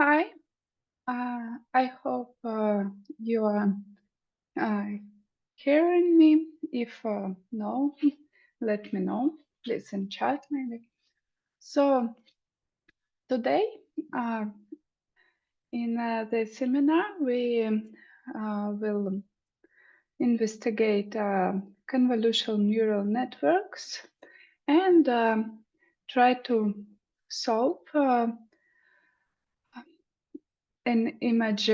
Hi, I hope you are uh, hearing me. If no, let me know, please in chat maybe. So today uh, in the seminar we will investigate convolutional neural networks and try to solve an image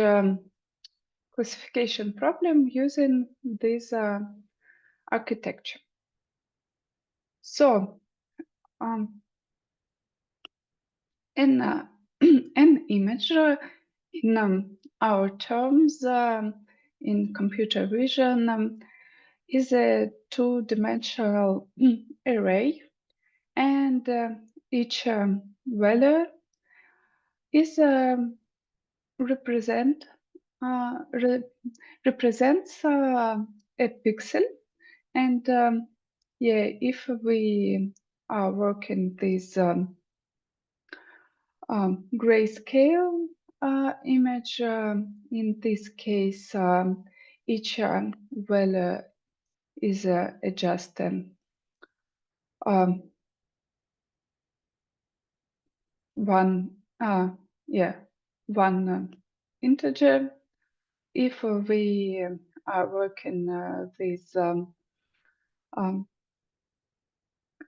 classification problem using this architecture. So, in an image, in our terms, in computer vision, is a two-dimensional array, and each value is represent re represents a pixel. And yeah, if we are working this grayscale image, in this case, each value is just um, one, yeah, one integer. If we are working with um,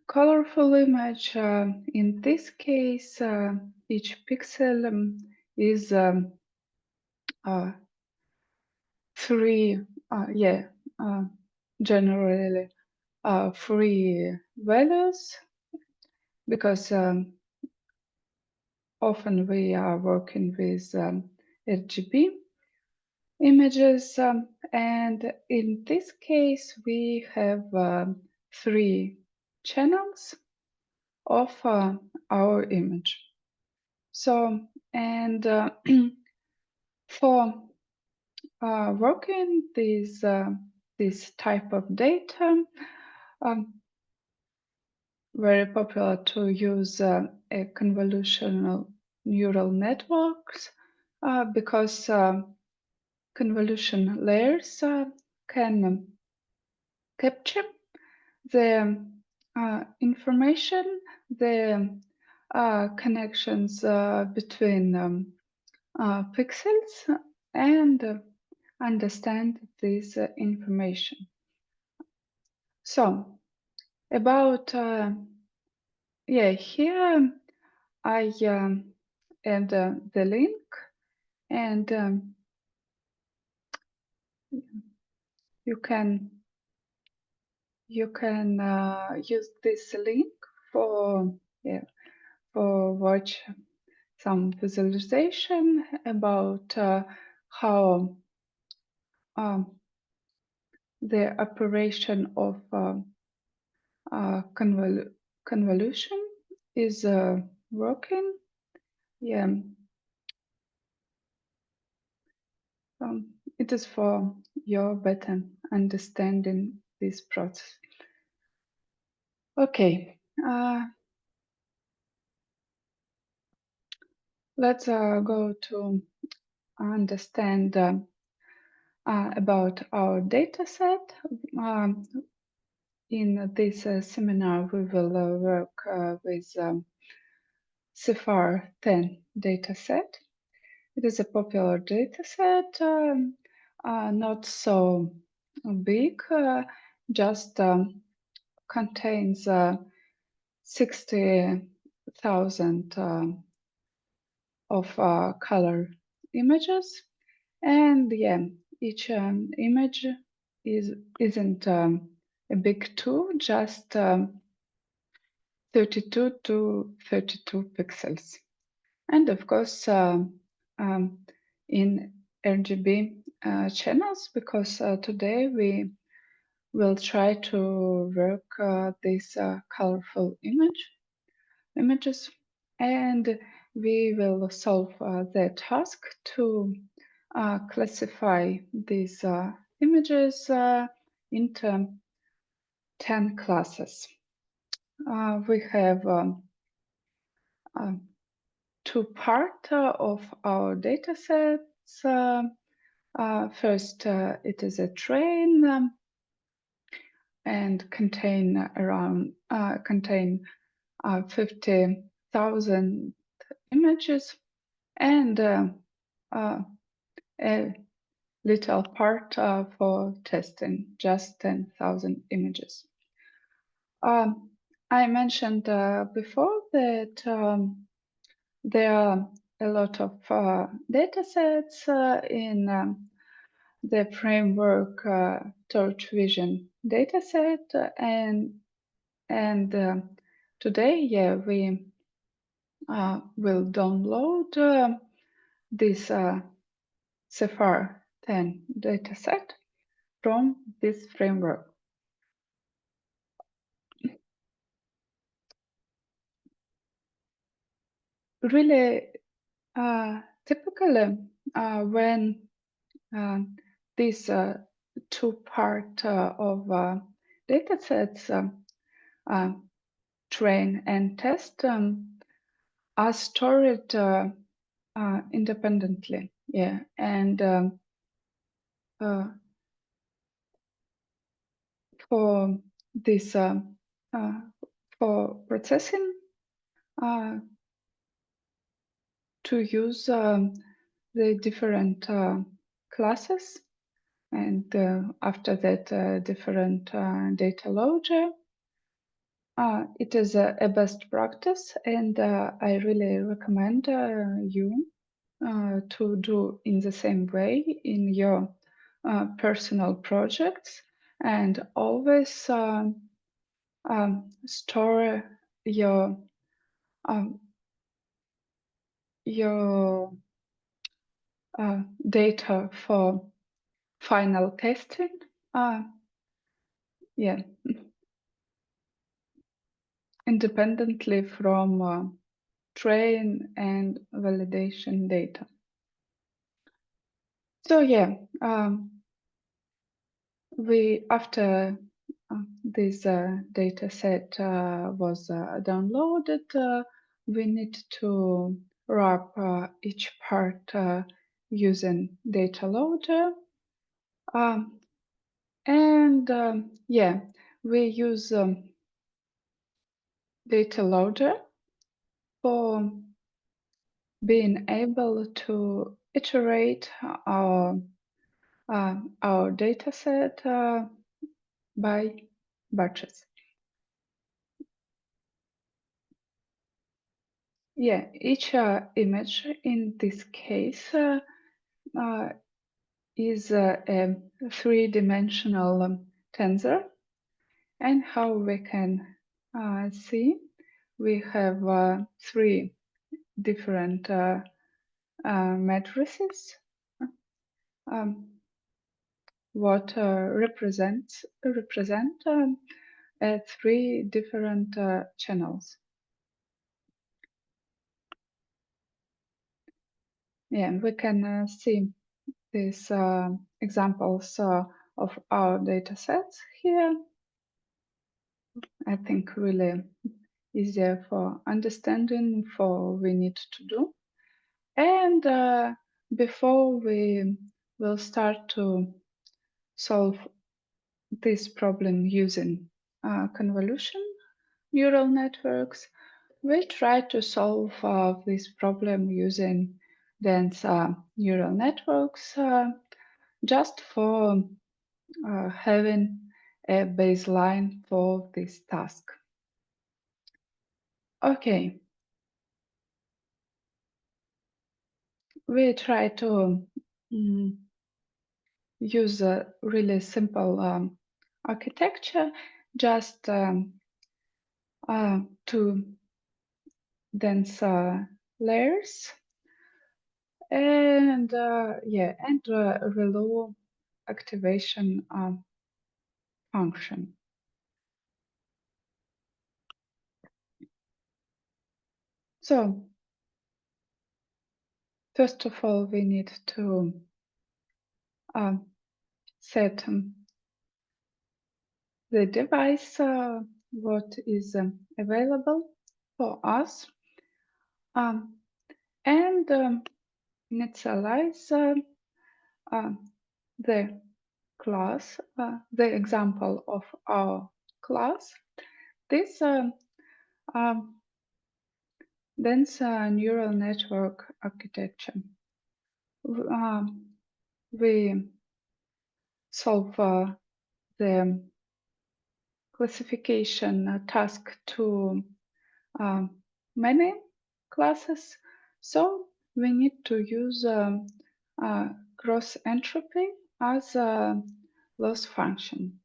colorful image, in this case, each pixel is uh, three, generally three values, because often we are working with RGB images, and in this case we have three channels of our image. So, and for working this type of data, very popular to use a convolutional neural networks because convolution layers can capture the information, the connections between pixels, and understand this information. So about here I add the link, and you can use this link for watch some visualization about how the operation of convolution is working. Yeah, it is for your better understanding this process. Okay, let's go to understand about our data set. In this seminar, we will work with CIFAR 10 dataset. It is a popular dataset, not so big, just contains 60,000 of color images, and yeah, each image isn't a big tool, just 32 to 32 pixels. And of course, in RGB channels, because today we will try to work these colorful images, and we will solve the task to classify these images into 10 classes. We have two parts of our data sets. First, it is a train and contain 50,000 images, and a little part for testing, just 10,000 images. I mentioned before that there are a lot of data sets in the framework Torch Vision dataset, and today, we will download this CEFAR 10 dataset from this framework. Really, typically, when these two part of datasets, train and test, are stored independently. Yeah, and for this for processing, to use the different classes, and after that different data loader. It is a best practice, and I really recommend you to do in the same way in your personal projects, and always store your data for final testing. Yeah, independently from train and validation data. So yeah, we after this data set was downloaded, we need to wrap each part using data loader. And yeah, we use data loader for being able to iterate our data set by batches. Yeah, each image in this case is a three-dimensional tensor, and how we can see, we have three different matrices. What represent three different channels. Yeah, we can see these examples of our data sets here. I think really easier for understanding for we need to do. And before we will start to solve this problem using convolution neural networks, we try to solve this problem using dense neural networks just for having a baseline for this task. Okay, we try to use a really simple architecture, just two dense layers, and yeah, and ReLU activation function. So first of all, we need to set the device what is available for us. and initialize the class, the example of our class. This dense neural network architecture. We solve the classification task to many classes, so we need to use cross entropy as a loss function.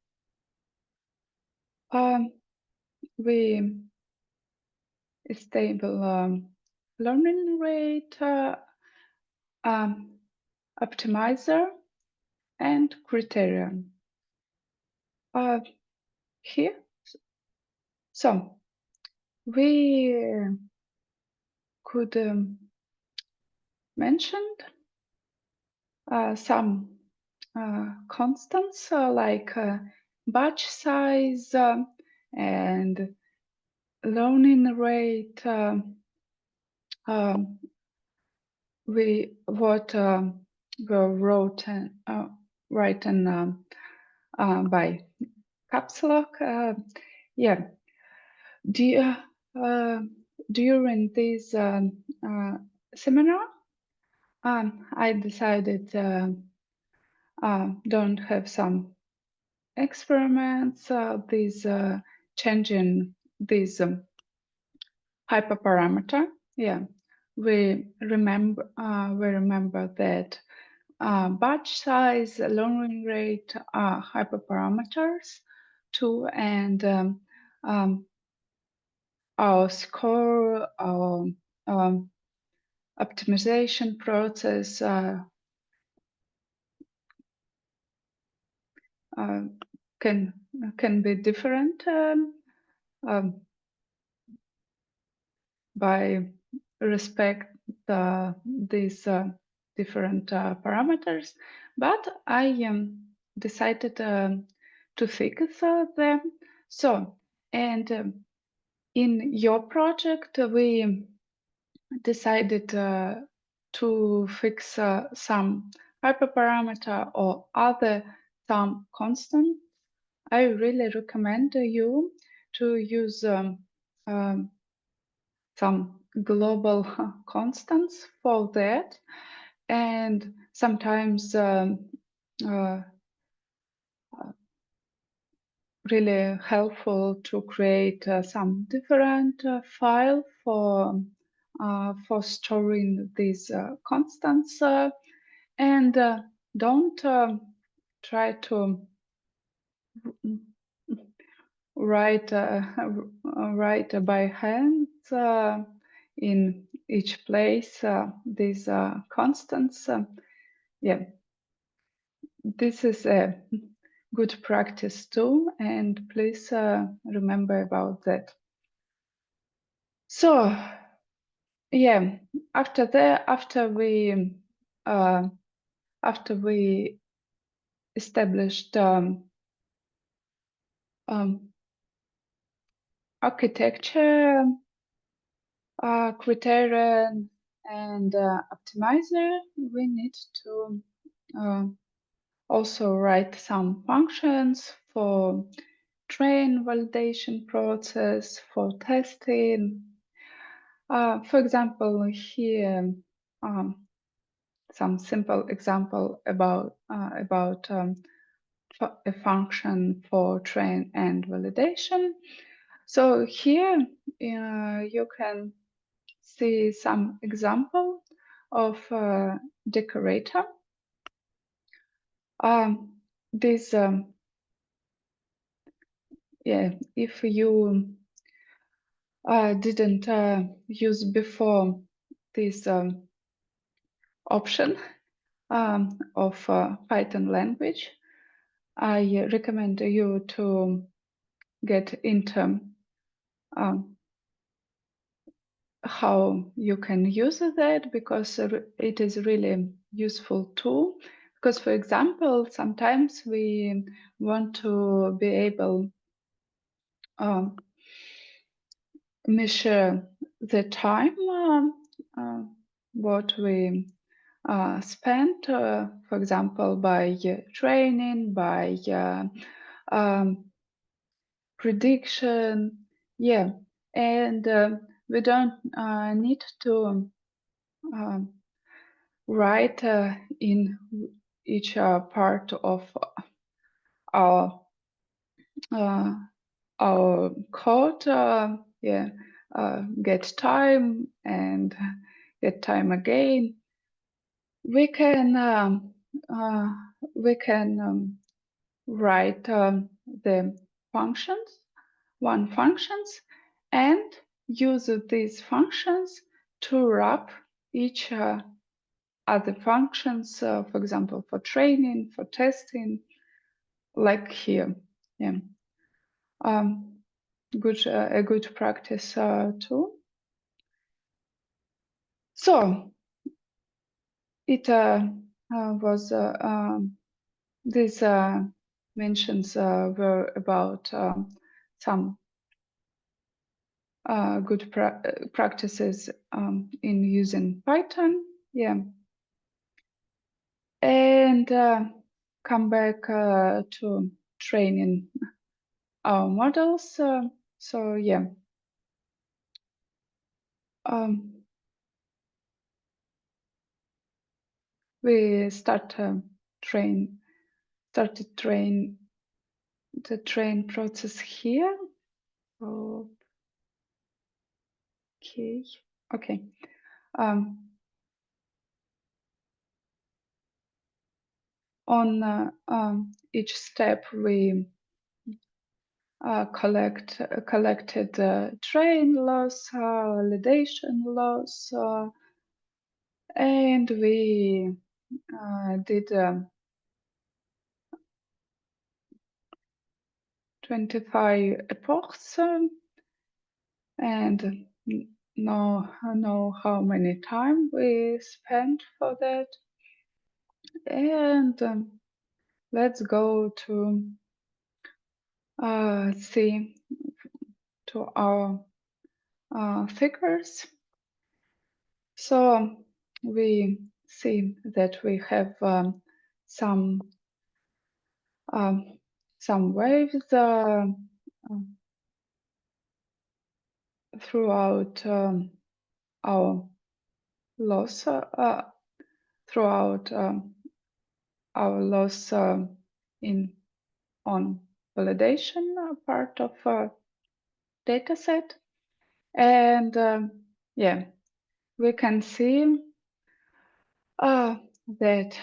We stable learning rate optimizer and criterion here. So we could mention some constants like batch size and learning rate. We were written by caps lock. Yeah. During this seminar, I decided don't have some experiments. These changing this hyperparameter. Yeah, we remember that batch size, learning rate are hyperparameters too, and our score, our optimization process can be different by respect these different parameters, but I decided to fix them. So, and in your project, we decided to fix some hyperparameter or other some constant. I really recommend you to use some global constants for that, and sometimes really helpful to create some different file for storing these constants, and don't try to write by hand in each place these constants. Yeah, this is a good practice too, and please remember about that. So yeah, after we established architecture, criterion, and optimizer, we need to also write some functions for train validation process, for testing. For example, here some simple example about a function for train and validation. So here you can see some example of decorator. This yeah, if you didn't use before this option of Python language, I recommend you to get into how you can use that, because it is really useful tool. Because, for example, sometimes we want to be able measure the time what we spent, for example, by training, by um, prediction, yeah, and we don't need to um, write in each part of our uh, our code, yeah, get time and get time again. We can uh, we can write the functions, one functions, and use these functions to wrap each other functions, for example, for training, for testing, like here. Yeah, a good practice too. So it was these mentions were about some good practices in using Python. Yeah, and come back to training our models. So yeah, um, we started the train process here. Okay, okay. On each step, we collected train loss, validation loss, and we did 25 epochs, and know how many time we spent for that. And let's go to see to our figures. So we see that we have some um, waves throughout our loss throughout our loss in on validation part of data set, and yeah, we can see that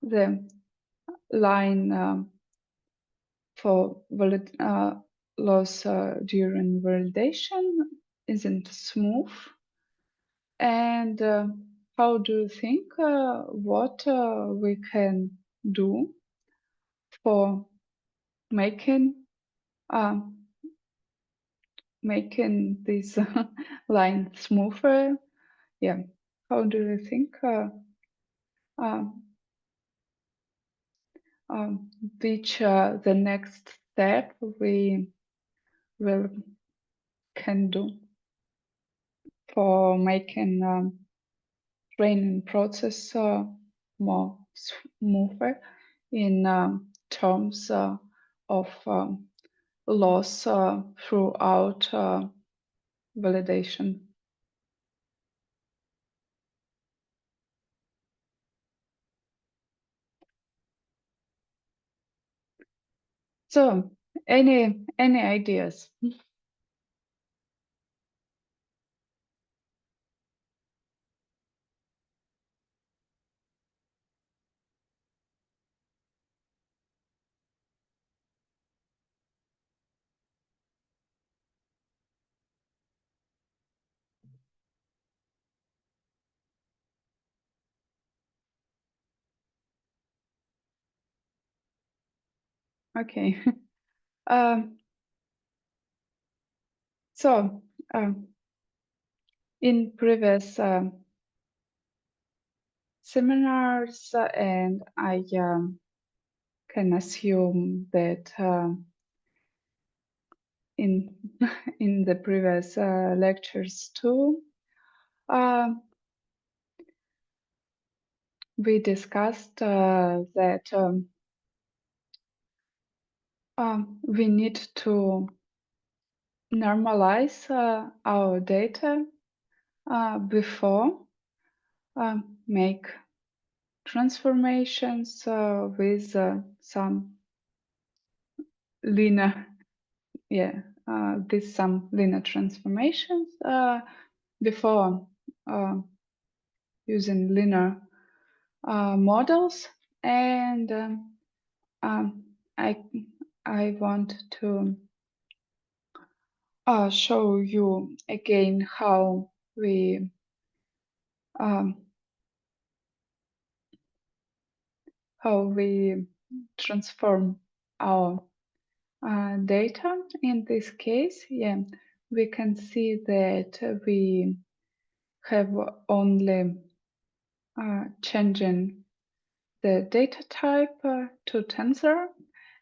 the line for loss during validation isn't smooth. And how do you think what we can do for making making this line smoother? Yeah. How do you think um, which the next step we will can do for making training process more smoother in terms of loss throughout validation? So, any ideas? Okay. um, so, in previous seminars, and I can assume that in in the previous lectures too, We discussed that we need to normalize our data before make transformations with some linear, some linear transformations before using linear models, and I want to show you again how we transform our data. In this case, we can see that we have only changing the data type to tensor,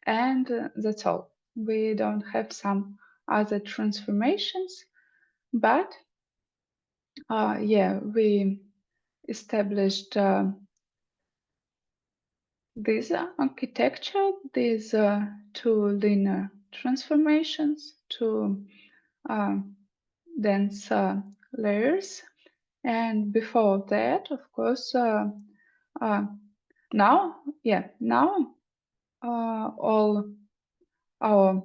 and that's all. We don't have some other transformations, but we established this architecture, these two linear transformations, two dense layers. And before that, of course, now all our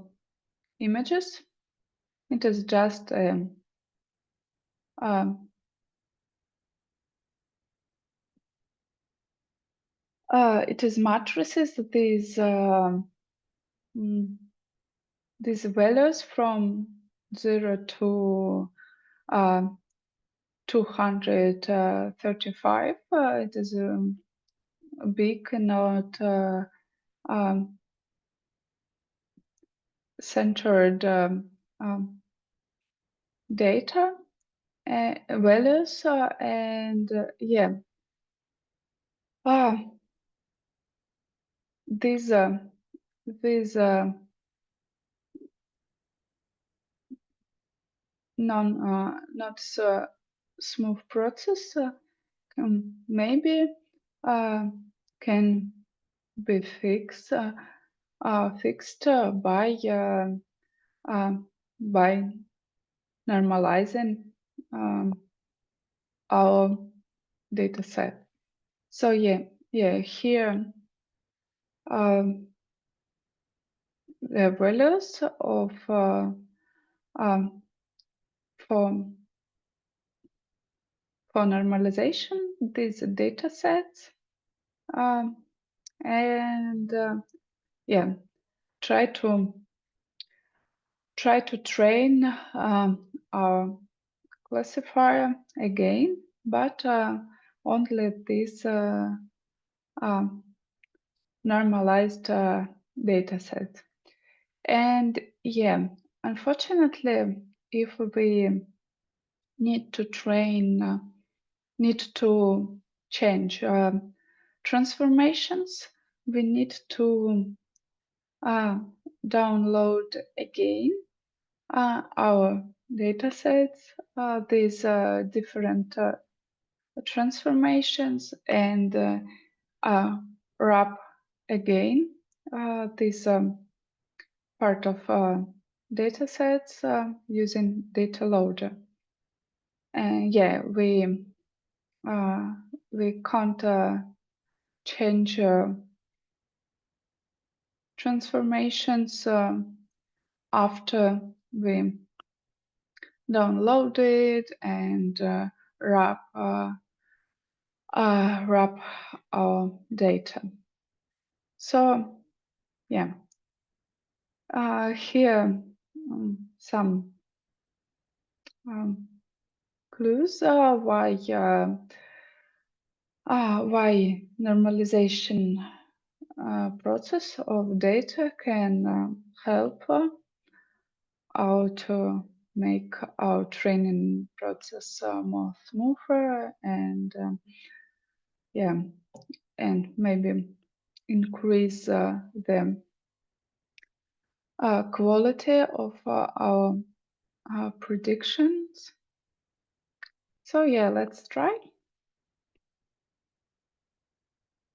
images, it is just it is matrices, these values from 0 to 235. It is big, not centered data values, and these not so smooth process maybe can be fixed by normalizing our data set. So here the values of for normalization, these data sets, and try to train our classifier again, but only this normalized data set. And unfortunately, if we need to change transformations, we need to download again our datasets, these different transformations, and wrap again this part of datasets using data loader. And we can't change transformations after we download it and wrap our data. So here some clues why normalization process of data can help to make our training process more smoother, and and maybe increase the quality of our predictions. So yeah, let's try.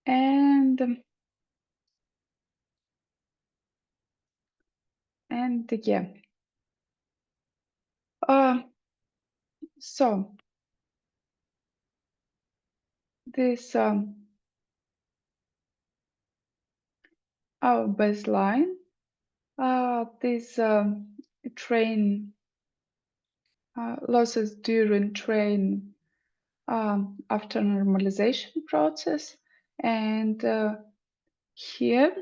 And yeah. So this our baseline. This train losses during train after normalization process, and here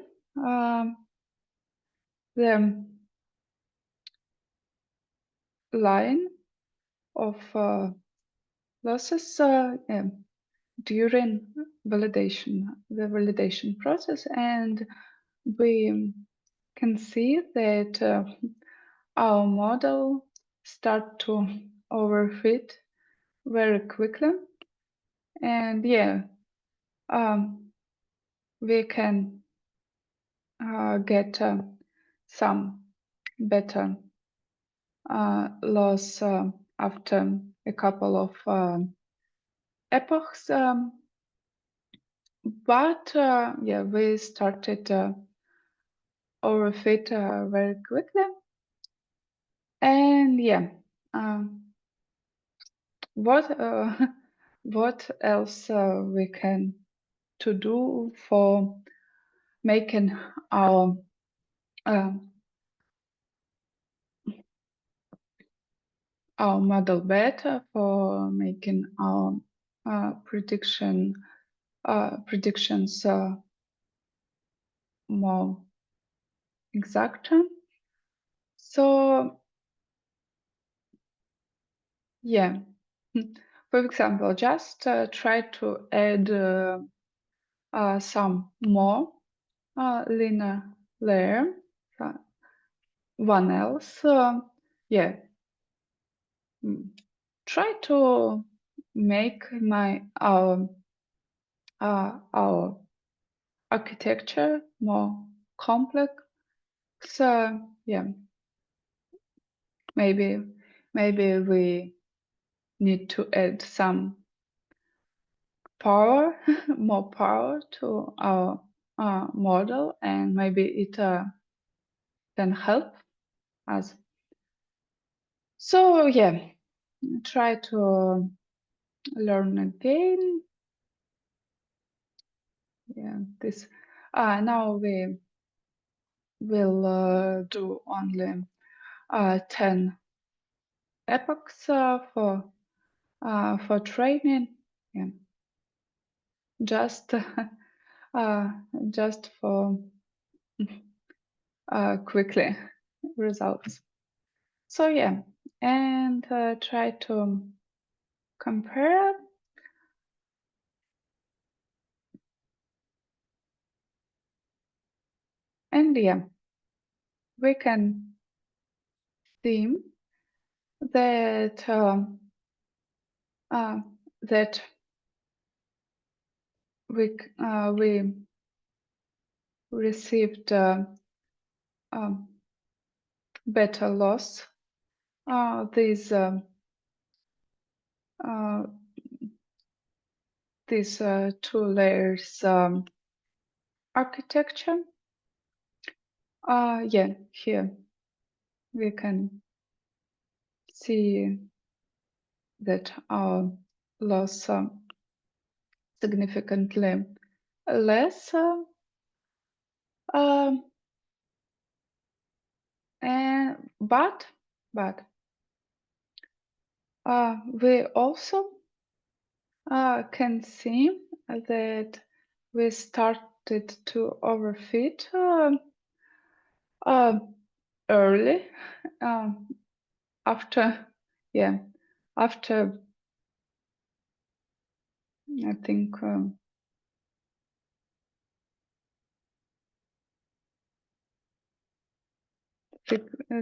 the line of losses during the validation process, and we can see that our model start to overfit very quickly, and yeah, we can get some better loss after a couple of epochs, but yeah, we started overfit very quickly, and yeah, what what else we can to do for making our uh, our model better, for making our predictions more exact. So yeah, for example, just try to add some more linear layer, uh, one else. Yeah, mm, try to make our architecture more complex. So yeah, maybe we need to add some power, more power to our model, and maybe it can help us. So yeah, try to learn again. Yeah, this now we will do only 10 epochs for training. Yeah, just uh, just for quickly results. So yeah, and try to compare, and yeah, we can see that uh, that we received um, better loss. These uh, two layers architecture. Yeah, here we can see that our loss significantly less. Um, and but we also can see that we started to overfit uh, early, after yeah, after I think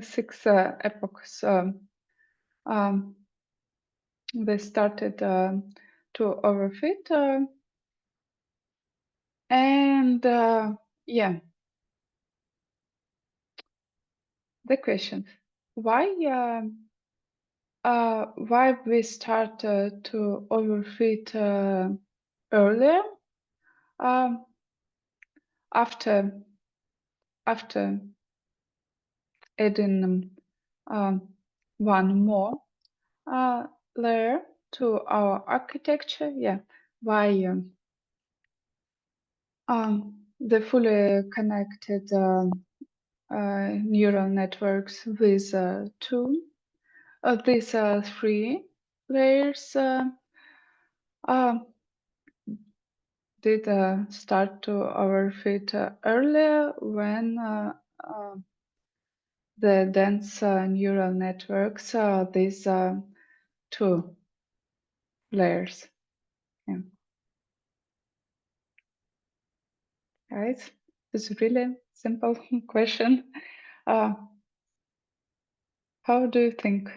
6 epochs. Um, they started to overfit, and yeah, the question, why why we start to overfit earlier um, after after adding one more layer to our architecture. Yeah, why the fully connected neural networks with two of these three layers um, did start to overfit earlier when the dense neural networks, these two layers. Yeah. Guys, it's a really simple question. Uh, how do you think?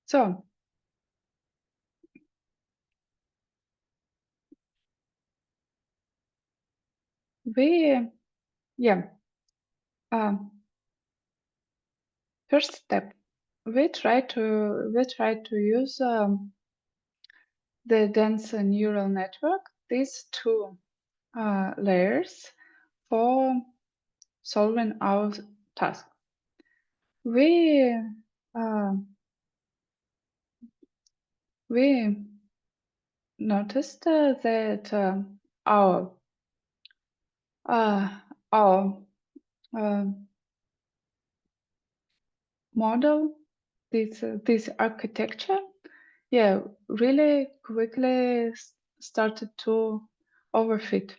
So we, yeah, um, first step, we try to use the dense neural network, these two layers, for solving our task. We uh, we noticed that our uh, our uh, model, this architecture, yeah, really quickly started to overfit.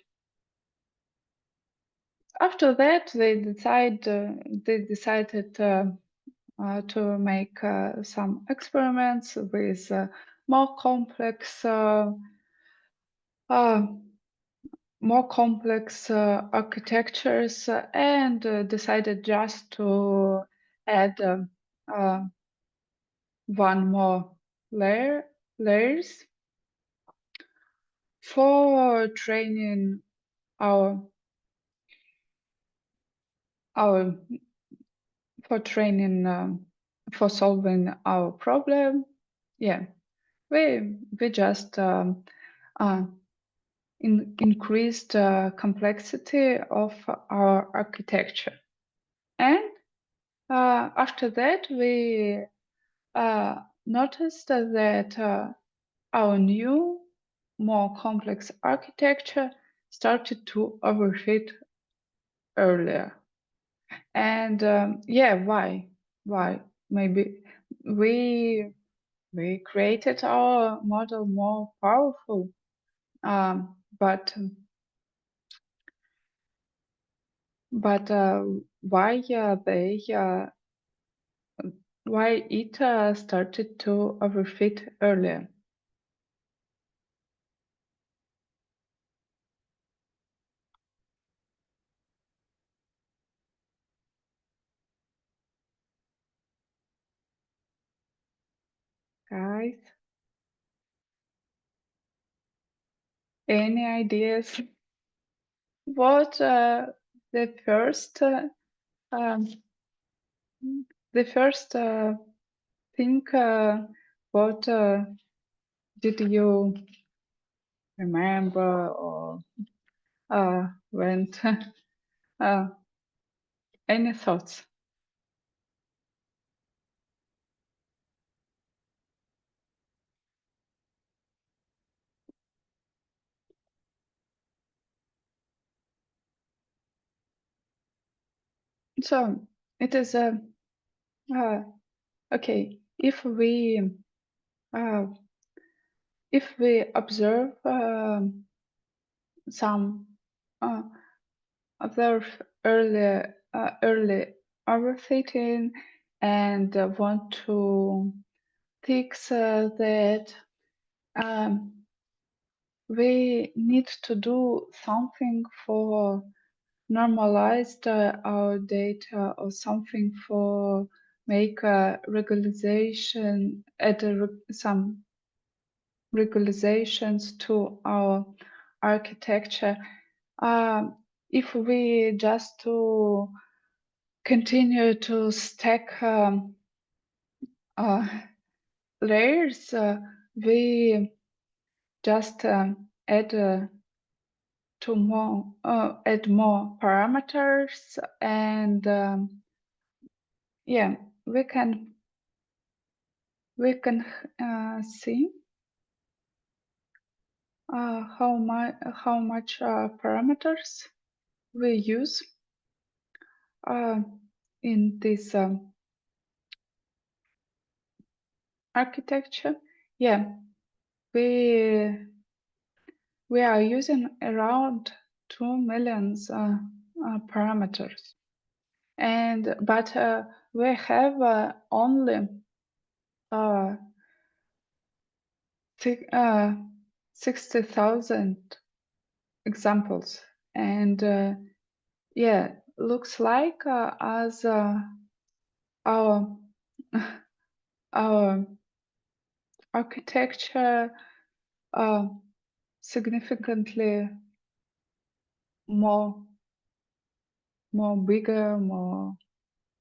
After that, they decided to make some experiments with more complex uh, more complex architectures and decided just to add uh, one more layers for training our our for training for solving our problem. Yeah, we just uh, increased complexity of our architecture, and after that we noticed that our new, more complex architecture started to overfit earlier. And yeah, why? Why? Maybe we we created our model more powerful, but but why they why it started to overfit earlier, guys? Any ideas? What the first um, the first thing? What did you remember or went? uh, any thoughts? So it is uh, okay uh, if we observe some uh, observe early overfitting and want to fix that. Um, we need to do something for normalized our data or something for make a regularization, some regularizations to our architecture. If we just to continue to stack uh, layers, we just add more parameters, and yeah, we can see how much parameters we use in this architecture. Yeah, we are using around 2 million parameters, but we have only uh, 60,000 examples, and yeah, looks like as our our architecture significantly more bigger, more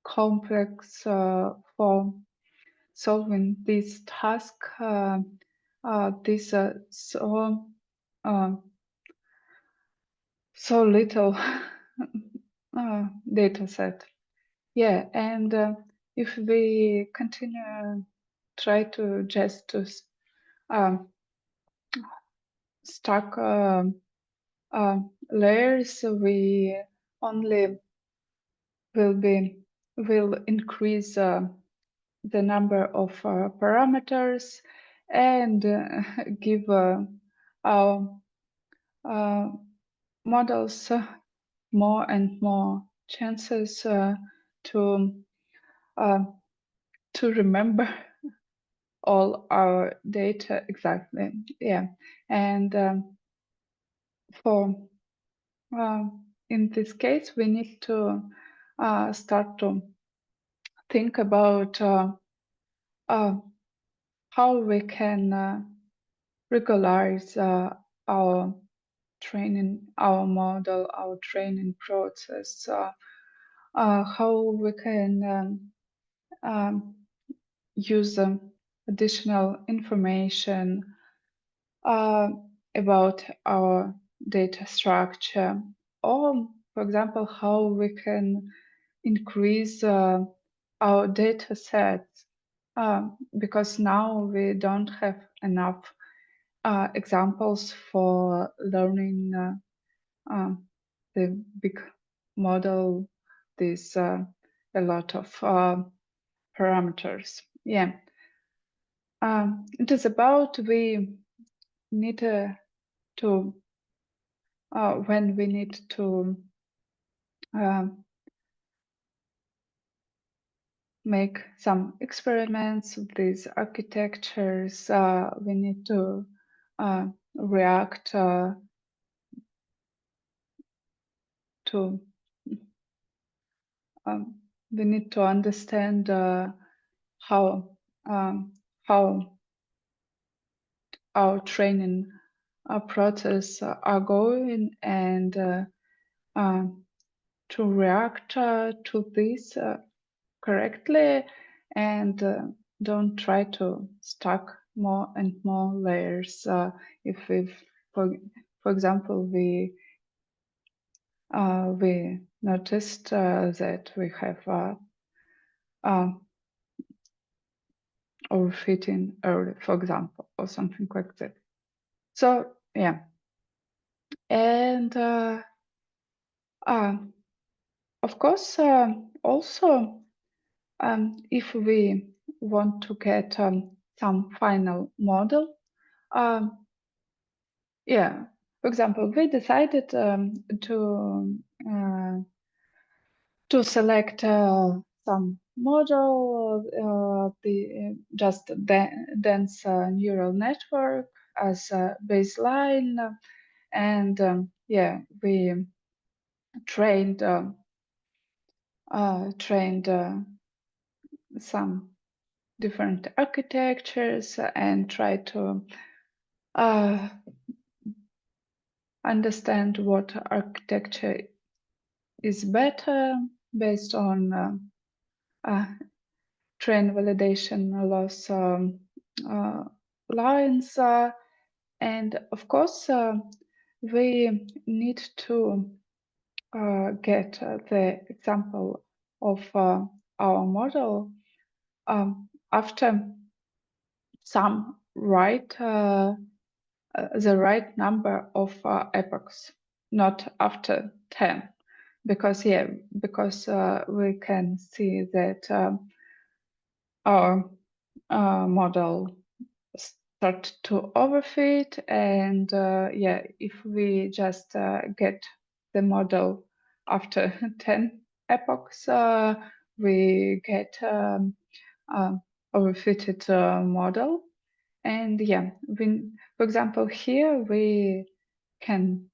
complex for solving this task. This uh, so little data set. Yeah, and if we continue try to just to stack layers, we only will increase the number of parameters and give our models more and more chances to uh, to remember all our data exactly. Yeah, and for in this case, we need to start to think about how we can regularize our our model, our training process, how we can use additional information uh, about our data structure, or, for example, how we can increase our data sets, because now we don't have enough examples for learning the big model. There's a lot of parameters. Yeah, it is about we need to when we need to um, make some experiments with these architectures, we need to react to we need to understand how how our training process are going, and to react to this correctly, and don't try to stack more and more layers. If for example, we noticed that we have overfitting early, for example, or something like that. So yeah, and of course, also if we want to get some final model, um, yeah, for example, we decided uh, to select some model, the just dense neural network, as a baseline, and yeah, we trained some different architectures and tried to understand what architecture is better based on train validation loss lines. And of course, we need to get the example of our model after some the right number of epochs, not after 10. Because we can see that our model start to overfit, and if we just get the model after 10 epochs, we get overfitted model. And for example, here we can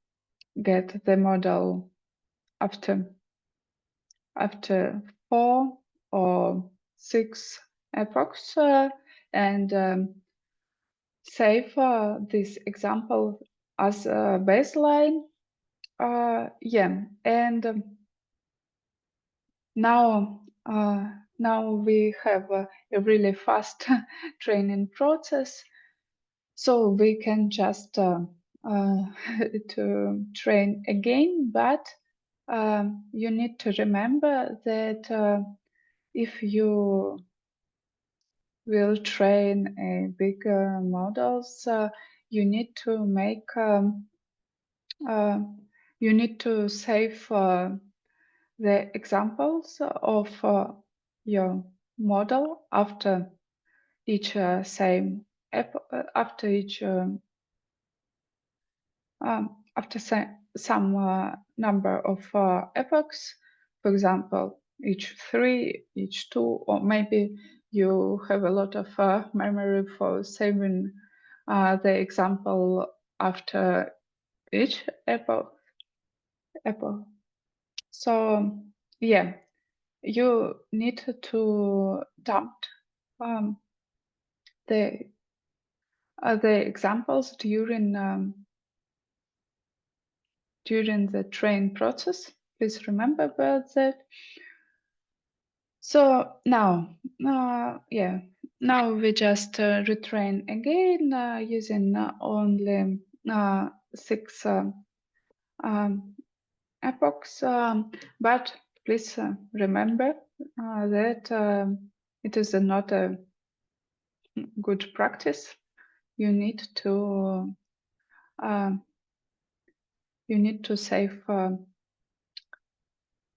get the model after 4 or 6 epochs, and save this example as a baseline. And now we have a really fast training process, so we can just to train again. But you need to remember that if you will train a bigger models, you need to make you need to save the examples of your model after each after each after some number of epochs, for example, each 3, each 2, or maybe you have a lot of memory for saving the example after each epoch. So you need to dump the examples during the train process. Please remember about that. So now we just retrain again using only 6 epochs, but please remember that it is not a good practice. You need to save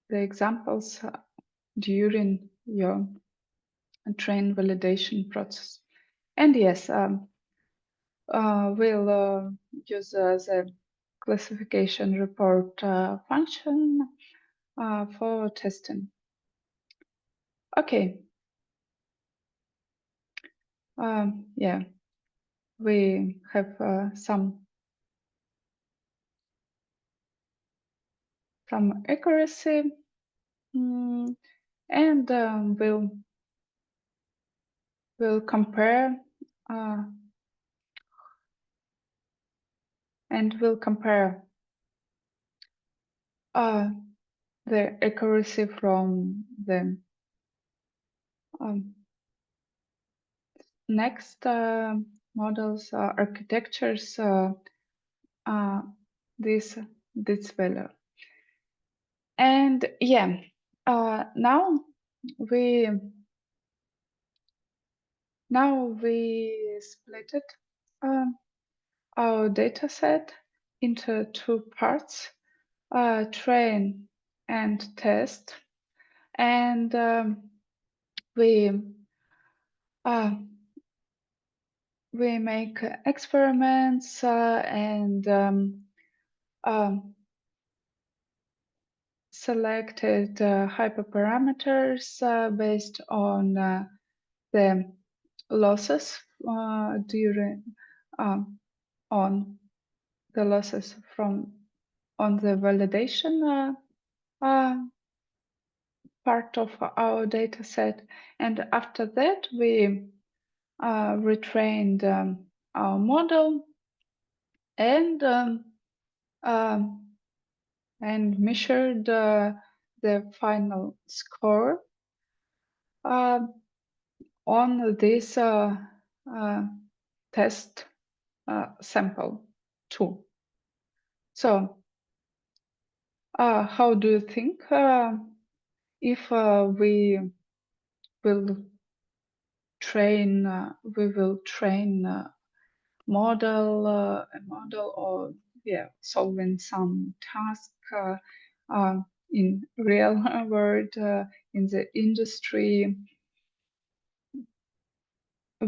the examples during your train validation process. And yes, we'll use the classification report function for testing. Okay. We have some accuracy, and we'll compare the accuracy from the next models architectures this value. And now we split it our data set into 2 parts, train and test, and we make experiments and selected hyperparameters based on the losses during on the losses on the validation part of our data set. And after that, we retrained our model and measured the final score on this test sample too. So how do you think if we will train a model or solving some task in real world in the industry,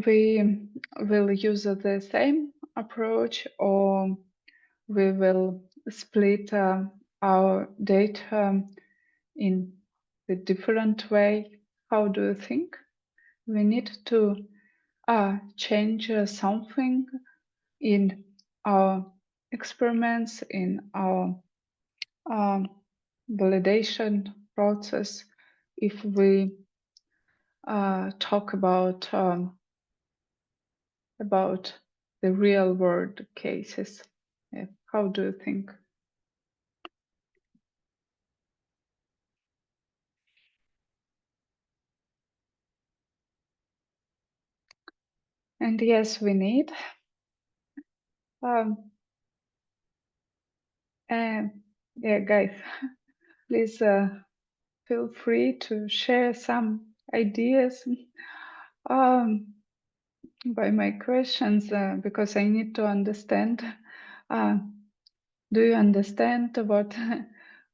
we will use the same approach, or we will split our data in a different way? How do you think? We need to change something in our experiments, in our validation process, if we talk about the real world cases. Yeah. How do you think? And yes, we need. Yeah, guys, please feel free to share some ideas by my questions, because I need to understand. Do you understand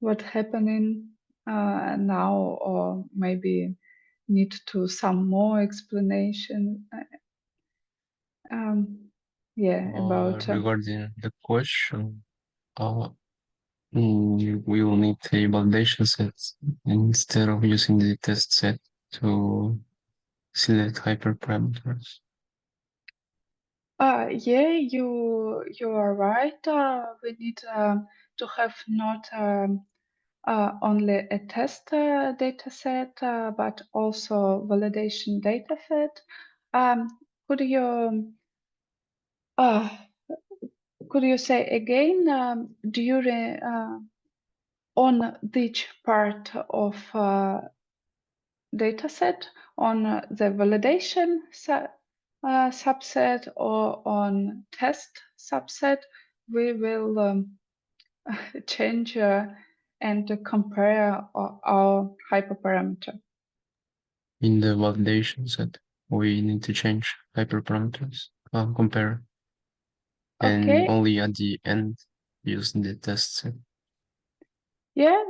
what happening now, or maybe need to some more explanation? About regarding the question, we will need a validation set instead of using the test set to select hyperparameters. Yeah, you are right. We need to have not only a test data set, but also validation data set. Could you uh, say again, during on which part of data set, on the validation subset or on test subset, we will change and compare our hyperparameter? In the validation set, we need to change hyperparameters, compare, and Okay. only at the end use the test set. Yeah,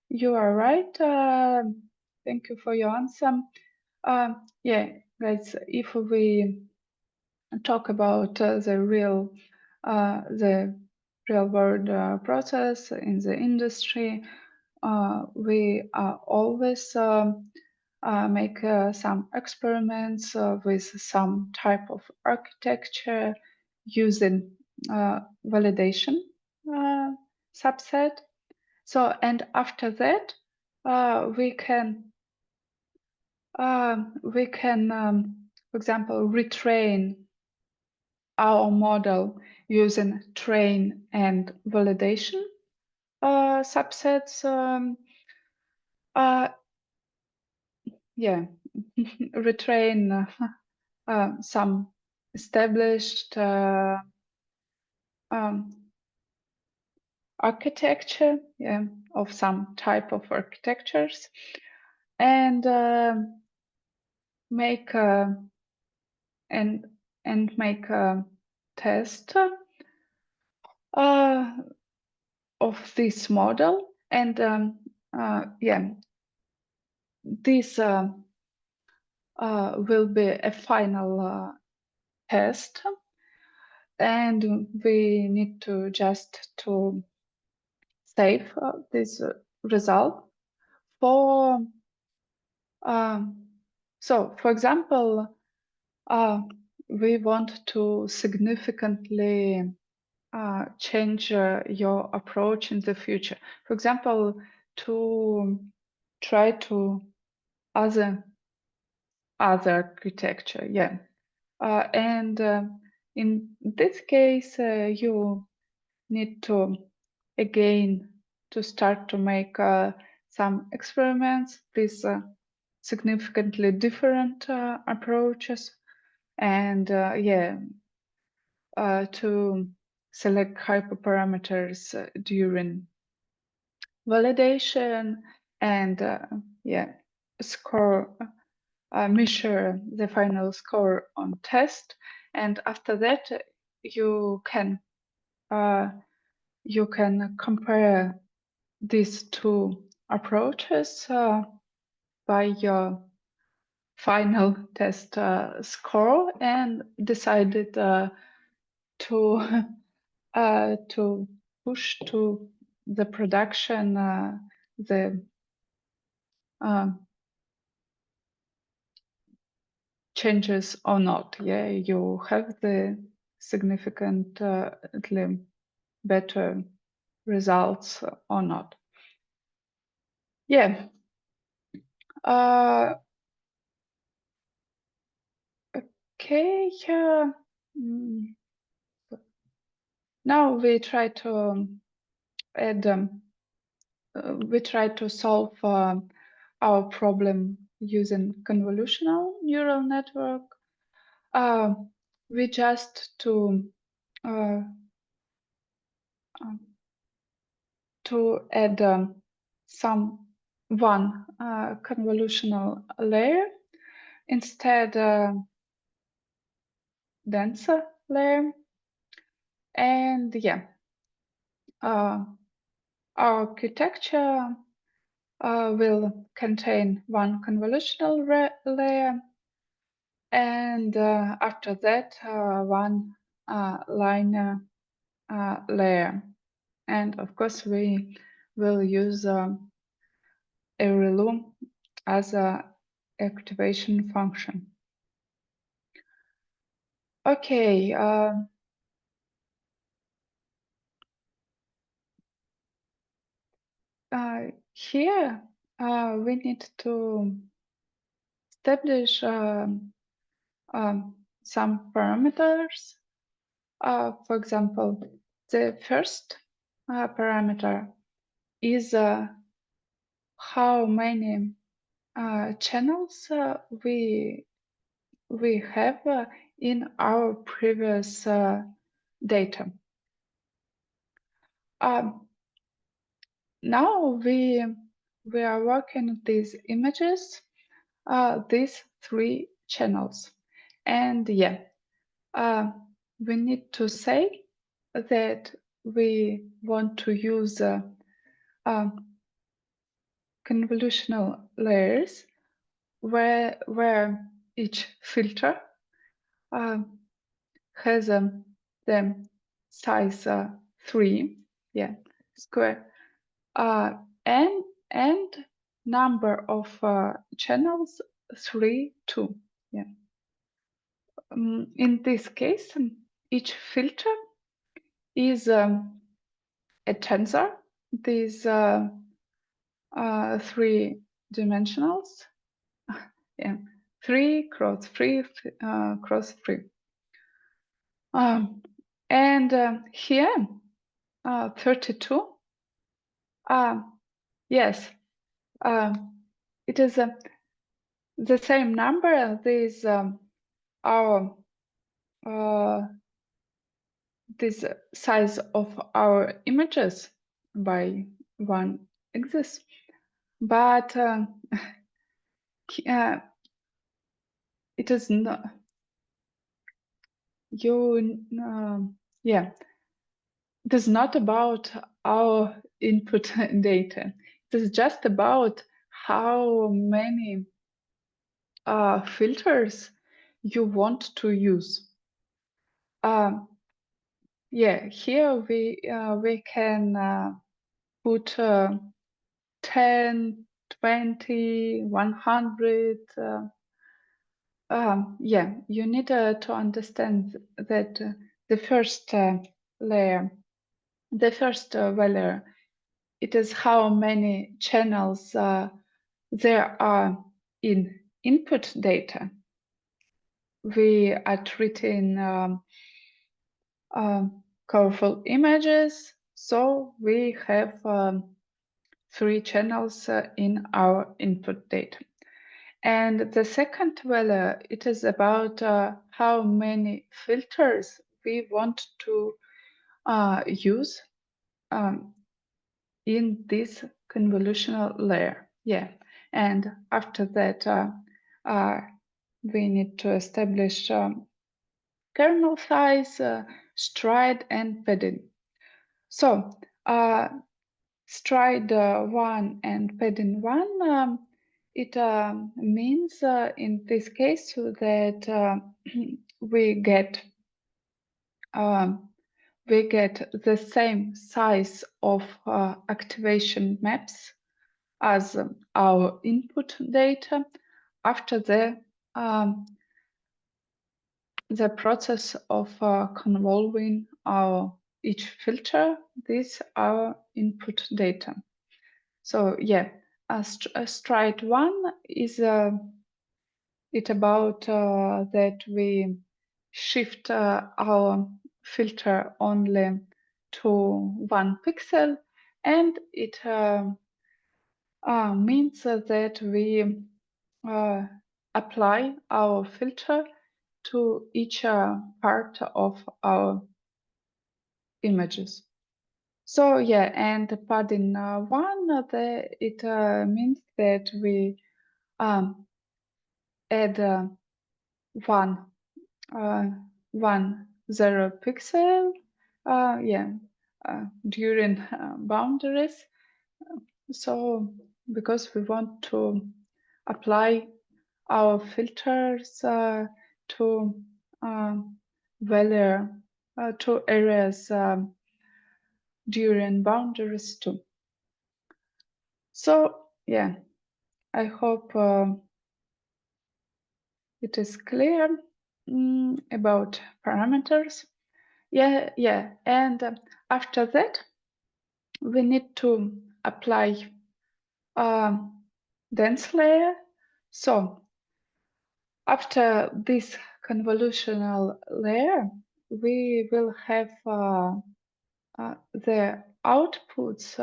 you are right. Thank you for your answer. Yeah, guys, if we talk about the real world process in the industry, we always make some experiments with some type of architecture using validation subset. So, and after that, we can, for example, retrain our model using train and validation subsets. Retrain some established architecture, of some type of architectures, and make make a test of this model, and this will be a final test, and we need to just to save this result for so for example we want to significantly change your approach in the future. For example, to try to other architecture, yeah. And in this case, you need to again to start to make some experiments with significantly different approaches, and yeah, to select hyperparameters during validation, and yeah, score measure the final score on test, and after that you can compare these two approaches by your final test score, and decided to to push to the production the um, changes or not. Yeah, you have the significantly better results or not. Yeah. Okay. Now we try to add. We try to solve our problem using convolutional neural network. We just uh, to add some one convolutional layer instead denser layer, and yeah, our architecture will contain one convolutional layer, and after that one linear layer, and of course we will use a ReLU as a activation function. Okay. Here we need to establish some parameters. For example, the first parameter is how many channels we have in our previous data. Now we are working these images, these three channels, and yeah, we need to say that we want to use convolutional layers where each filter has the size 3, yeah, square, and number of channels 3, 2, yeah. In this case, each filter is a tensor. These 3 dimensionals, yeah, 3 cross 3 cross 3. And here 32. Yes, it is the same number. These our this size of our images by 1 axis, but it is not yeah, it is not about our input data. It is just about how many filters you want to use. Yeah, here we can put 10, 20, 100, Yeah, you need to understand that the first layer, the first value, it is how many channels there are in input data. We are treating colorful images, so we have 3 channels in our input data. And the second value, it is about how many filters we want to use in this convolutional layer. Yeah, and after that, we need to establish kernel size, stride, and padding. So, stride 1 and padding 1, it means in this case that we get the same size of activation maps as our input data after the process of convolving each filter, this our input data. So yeah, stride 1 is it about that we shift our filter only to 1 pixel, and it means that we apply our filter to each part of our images. So yeah, and padding 1, it means that we add one 0 pixel during boundaries. So because we want to apply our filters to value to areas during boundaries too. So yeah, I hope it is clear about parameters. Yeah, and after that, we need to apply dense layer. So after this convolutional layer, we will have the outputs,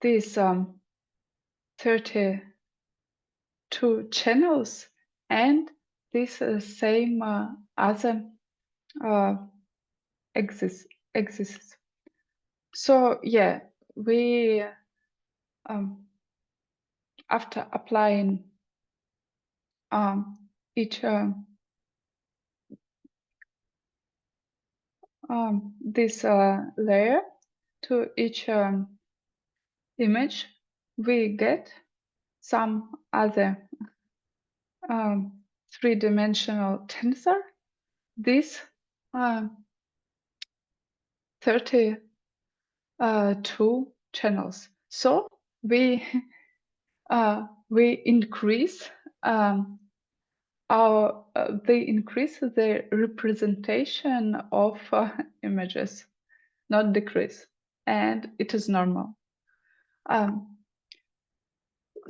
these 32 channels, and this same other exists. So yeah, we after applying each this layer to each image, we get some other three-dimensional tensor. This 32 channels. So we increase the representation of images, not decrease, and it is normal.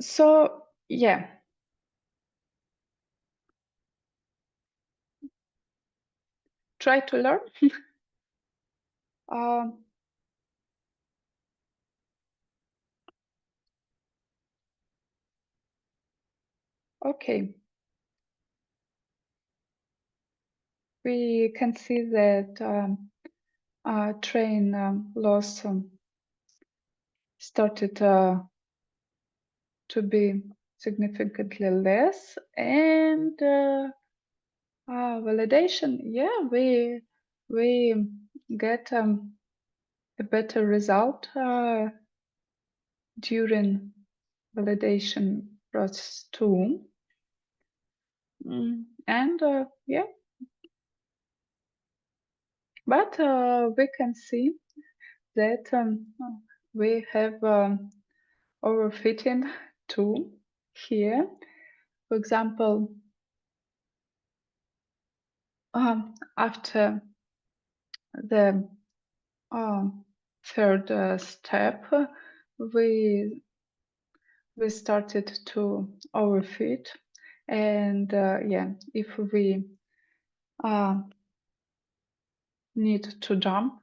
So yeah, try to learn. Okay, we can see that train loss started to be significantly less, and validation, yeah, we get a better result during validation process too. And yeah, but we can see that we have overfitting too here. For example, After the third step, we started to overfit, and if we need to jump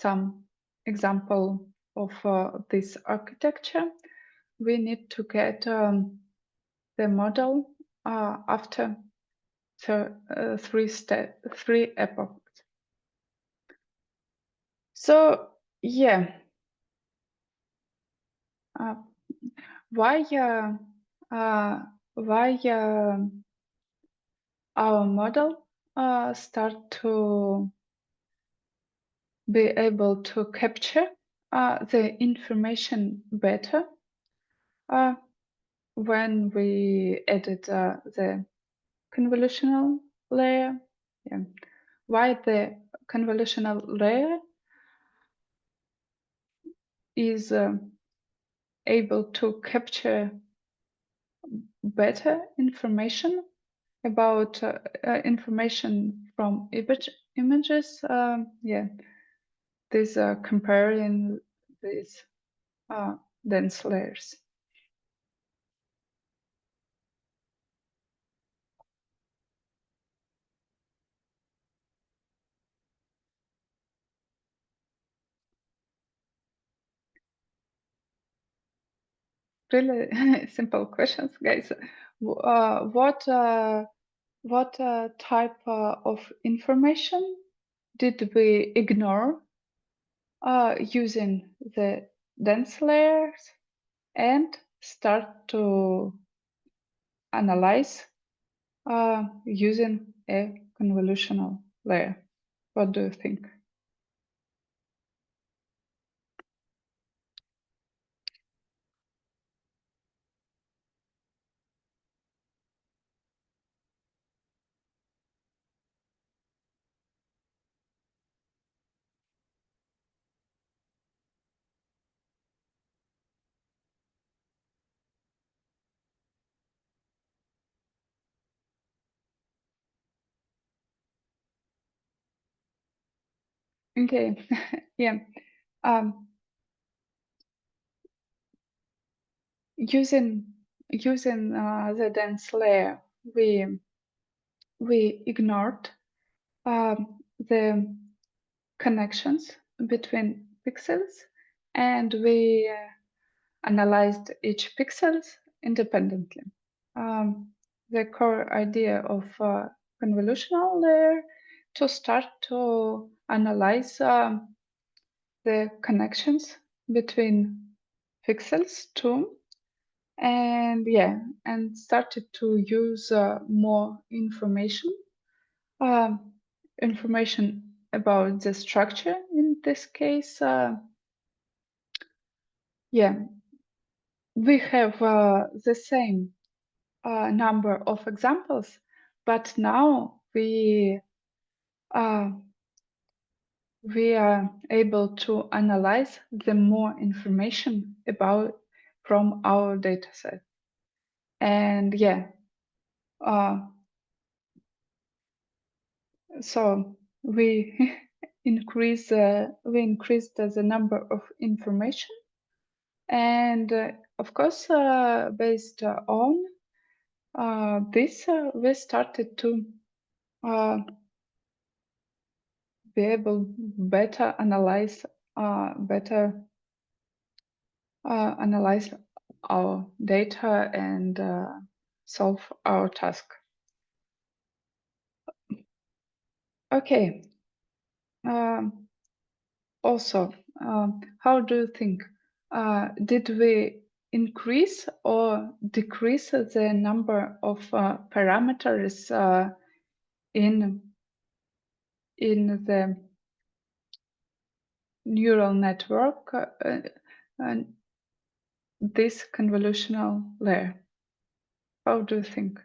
some example of this architecture, we need to get the model after three epochs. So why our model start to be able to capture the information better when we added the convolutional layer. Why the convolutional layer is able to capture better information about information from images. This comparing these dense layers. Really simple questions, guys. What type of information did we ignore using the dense layers and start to analyze using a convolutional layer? What do you think? Okay, yeah. Using the dense layer, we ignored the connections between pixels, and we analyzed each pixels independently. The core idea of convolutional layer to start to analyze the connections between pixels too, and started to use more information about the structure in this case. We have the same number of examples, but now we are able to analyze the more information from our dataset. And so we increased the number of information, and of course based on this we started to be able better analyze our data and solve our task. Okay. Also, how do you think? Did we increase or decrease the number of parameters in the neural network and this convolutional layer? How do you think?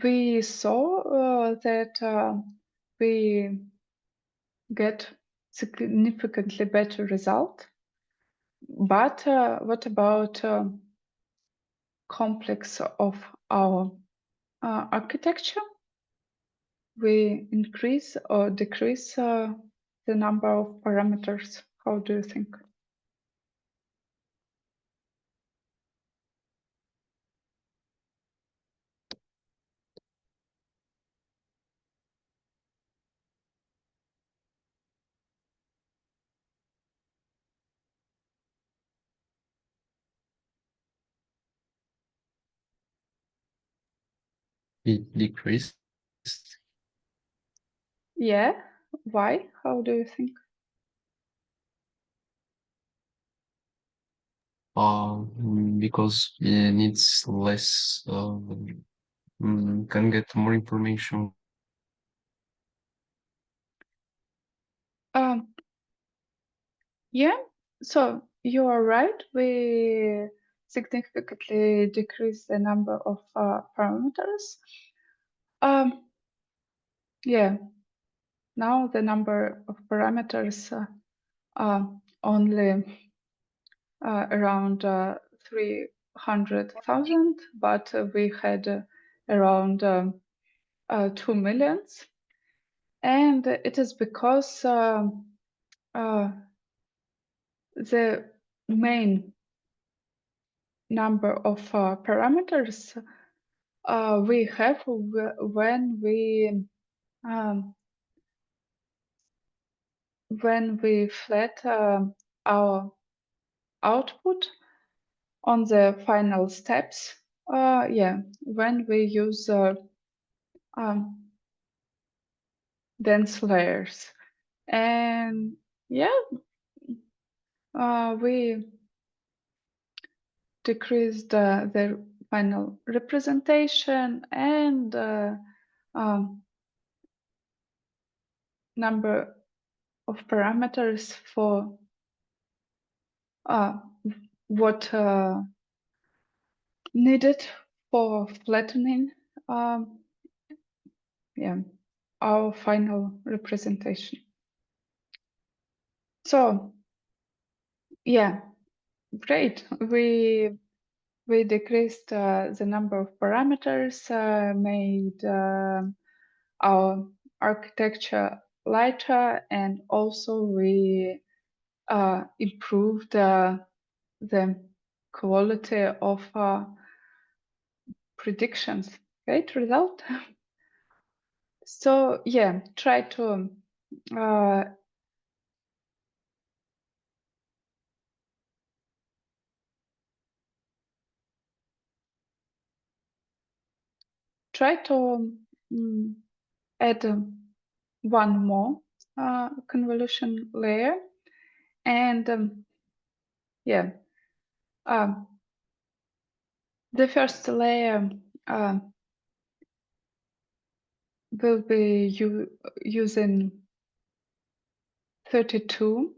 We saw that we get significantly better result, but what about complex of our architecture? we increase or decrease the number of parameters? How do you think? It decreased. Yeah. Why? How do you think? Because it needs less, can get more information. Um, yeah. So you are right. We significantly decrease the number of parameters. Yeah. Now the number of parameters only around 300,000, but we had around 2 millions. And it is because the main number of parameters we have um, when we flat our output on the final steps. Yeah, when we use um, dense layers, and yeah, we decreased the final representation and um, number of parameters for what needed for flattening yeah, our final representation. So yeah, great. We decreased the number of parameters, made our architecture lighter, and also we improved the quality of predictions. Great result. So yeah, try to uh, mm, add one more convolution layer, and yeah, um, the first layer will be using 32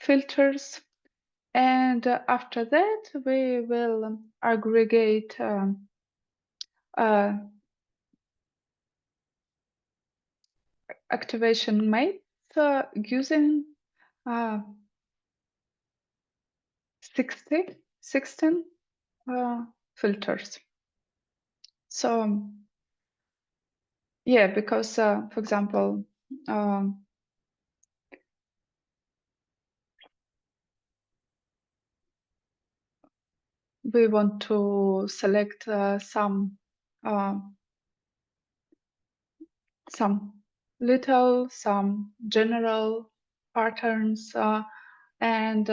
filters, and after that we will aggregate uh, activation mates using uh, 16 filters. So yeah, because for example, we want to select uh, some some general patterns, and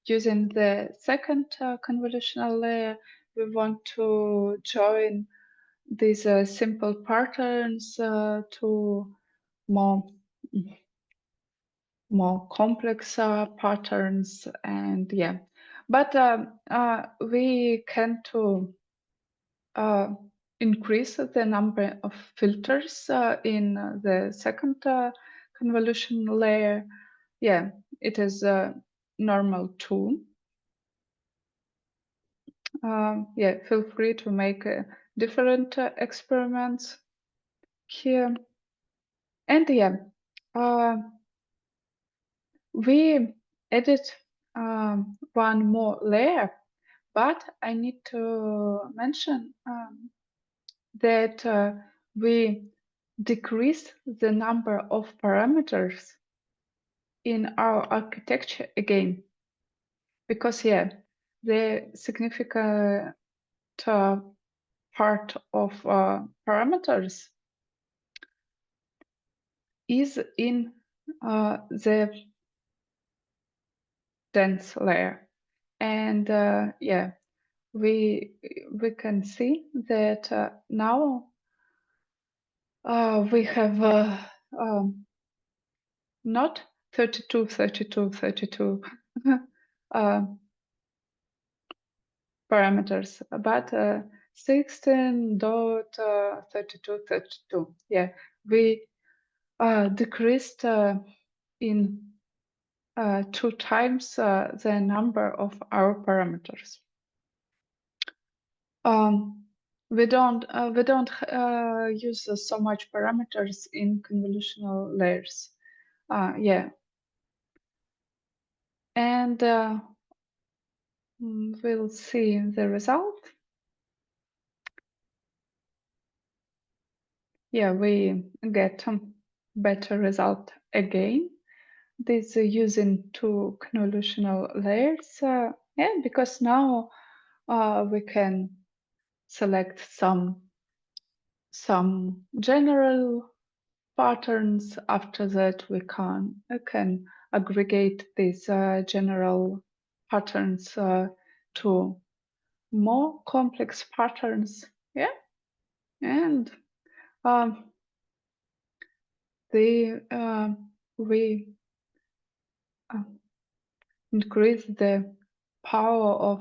using the second convolutional layer, we want to join these simple patterns to more more complex patterns, and yeah, but we can to increase the number of filters in the second convolution layer. Yeah, it is normal too. Yeah, feel free to make different experiments here. And yeah, we added one more layer, but I need to mention that we decrease the number of parameters in our architecture again, because the significant part of parameters is in the dense layer, and we can see that now we have not 32, 32, 32 parameters, but 16.3232. Yeah, we decreased in 2 times the number of our parameters. We don't use so much parameters in convolutional layers. And we'll see the result. We get better result again. This using 2 convolutional layers. Because now we can select some general patterns. After that, we can aggregate these general patterns to more complex patterns. And we increase the power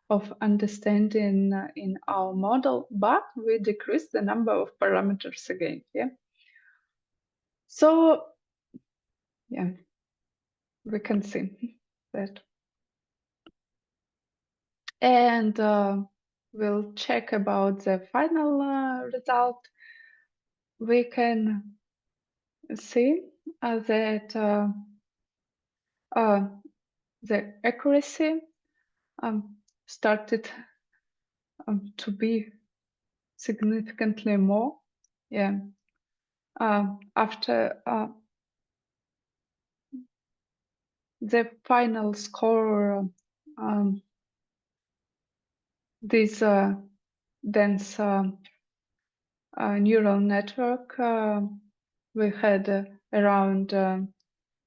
of understanding in our model, but we decrease the number of parameters again. So we can see that. And we'll check about the final result. We can see that the accuracy started to be significantly more. After the final score, this dense neural network, we had around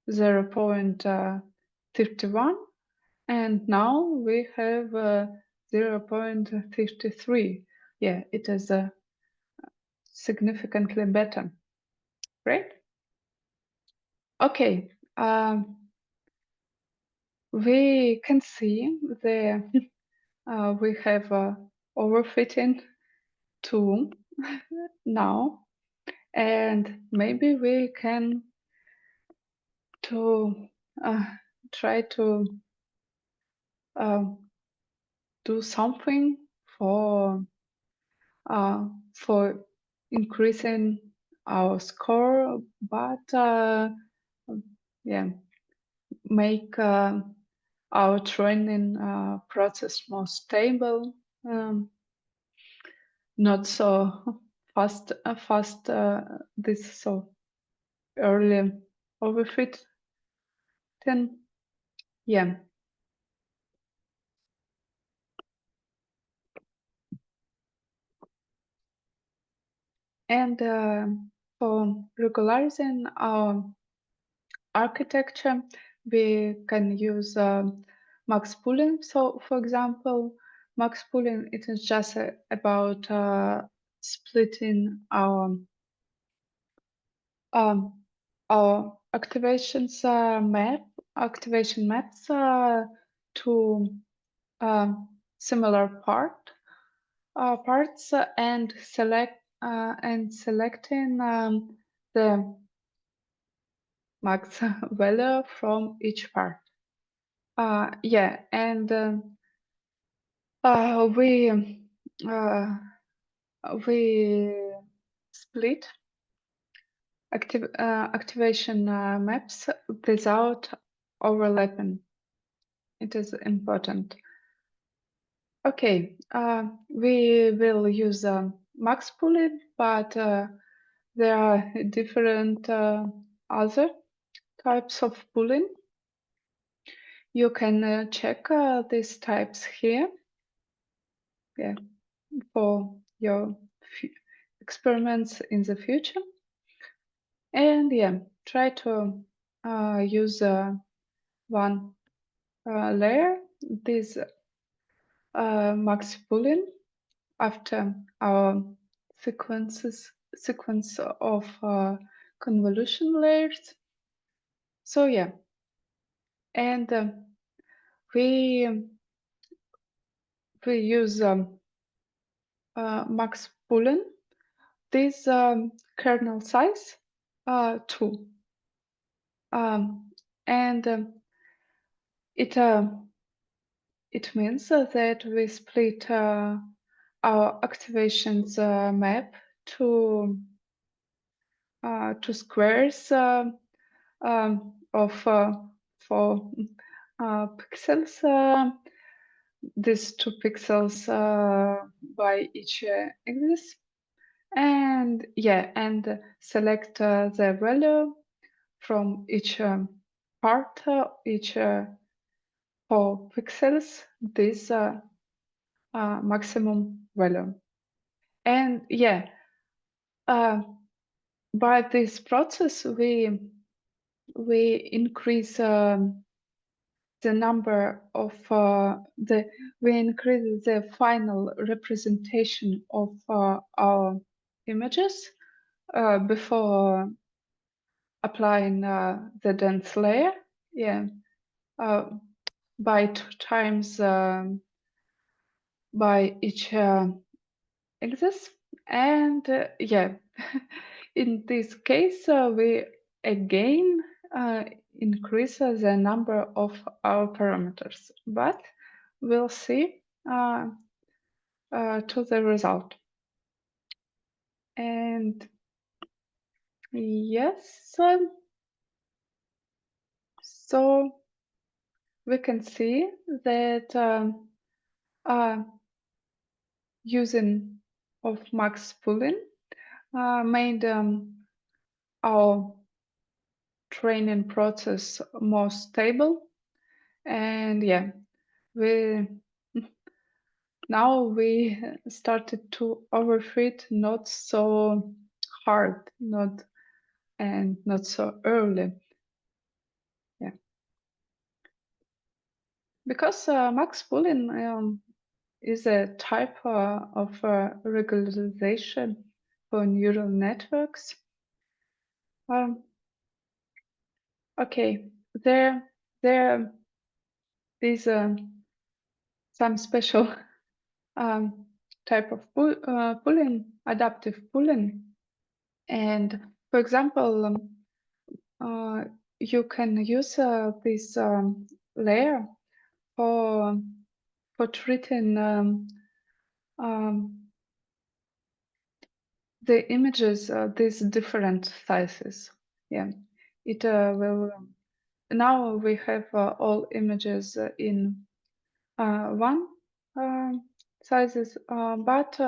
0.51, and now we have 0.53. It is significantly better. Great. Okay. We can see we have overfitting too now, and maybe we can try to do something for increasing our score, but make our training process more stable, not so fast this so early overfit. Then and for regularizing our architecture, we can use max pooling. So, for example, max pooling, it is just about splitting our activation maps to similar parts and selecting the max value from each part. And we split activation maps without overlapping. It is important. Okay, we will use max pooling, but there are different other types of pooling. You can check these types here, yeah, for your experiments in the future. And yeah, try to use one layer, this max pooling, after our sequence of convolution layers. So yeah, and we use max pooling, this kernel size 2, and it means that we split our activations map to squares of 4 pixels. These 2 pixels by each axis, and yeah, and select the value from each part, each 4 pixels, this maximum value. And yeah, by this process we increase the number of we increase the final representation of our images before applying the dense layer. Yeah, by 2 times by each axis, and yeah, in this case we again increase the number of our parameters, but we'll see to the result. And yes, so we can see that using of max pooling made our training process more stable, and yeah, we now we started to overfit not so hard, not so early. Yeah, because max pooling is a type of regularization for neural networks. Okay, there is some special type of pooling, adaptive pooling, and for example, you can use this layer for treating the images, these different sizes. Yeah, it will. Now we have all images in one sizes, but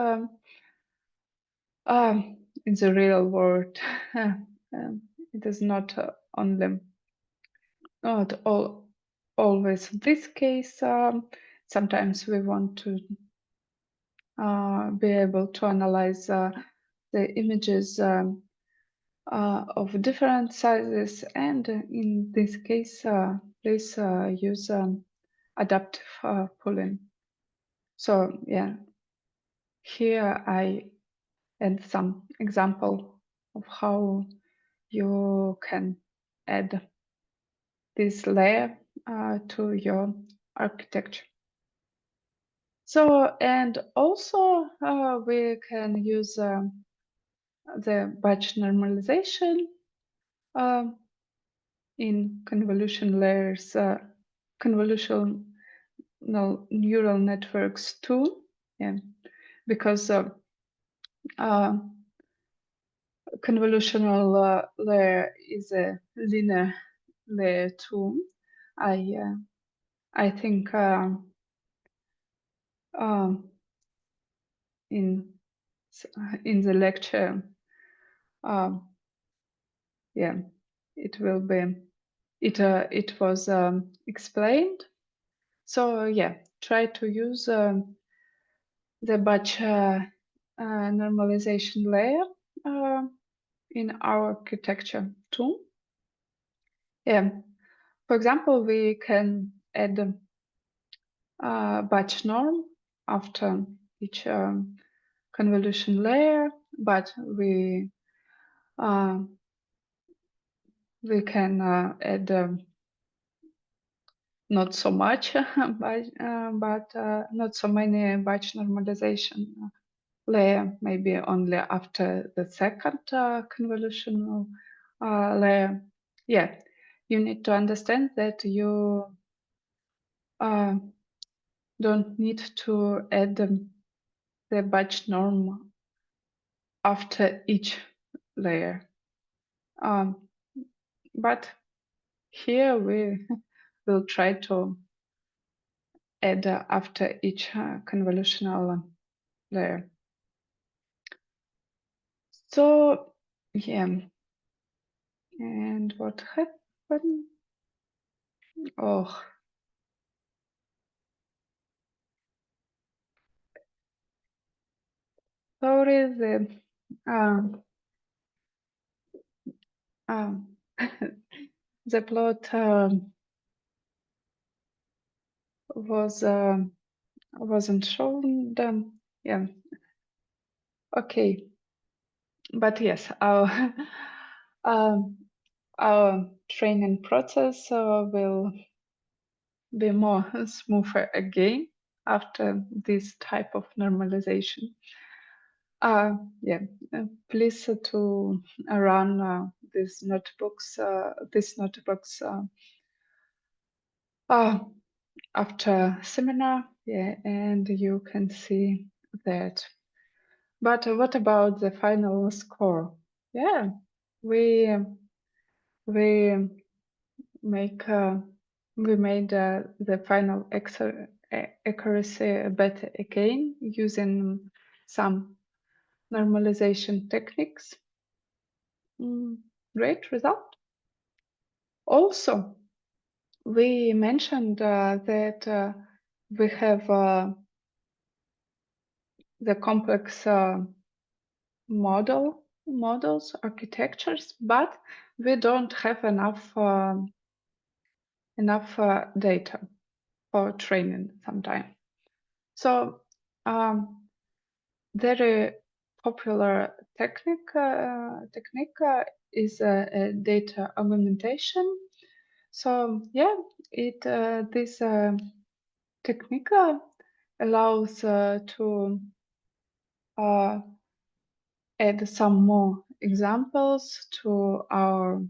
in the real world, it is not only not always this case. Sometimes we want to be able to analyze the images of different sizes, and in this case, please use adaptive pooling. So yeah, here I add some example of how you can add this layer to your architecture. So, and also we can use the batch normalization in convolution layers, convolutional neural networks too. Yeah, because convolutional layer is a linear layer too. I think in in the lecture, yeah, it will be, it was explained. So yeah, try to use the batch normalization layer in our architecture too. Yeah, for example, we can add a batch norm after each convolution layer, but uh, we can add not so much, but not so many batch normalization layer, maybe only after the second convolutional layer. Yeah, you need to understand that you uh, don't need to add the batch norm after each layer. But here we will try to add after each convolutional layer. So yeah, and what happened? Oh, sorry, um, um, the plot was wasn't shown. Yeah, okay, but yes, our um, our training process will be more smoother again after this type of normalization. Yeah, please to run these notebooks after seminar, yeah, and you can see that. But what about the final score? Yeah, we we make we made the final accuracy better again using some normalization techniques. Great result. Also, we mentioned that we have the complex models, architectures, but we don't have enough data for training sometimes. So very popular technique is data augmentation. So yeah, this technique allows to add some more examples to our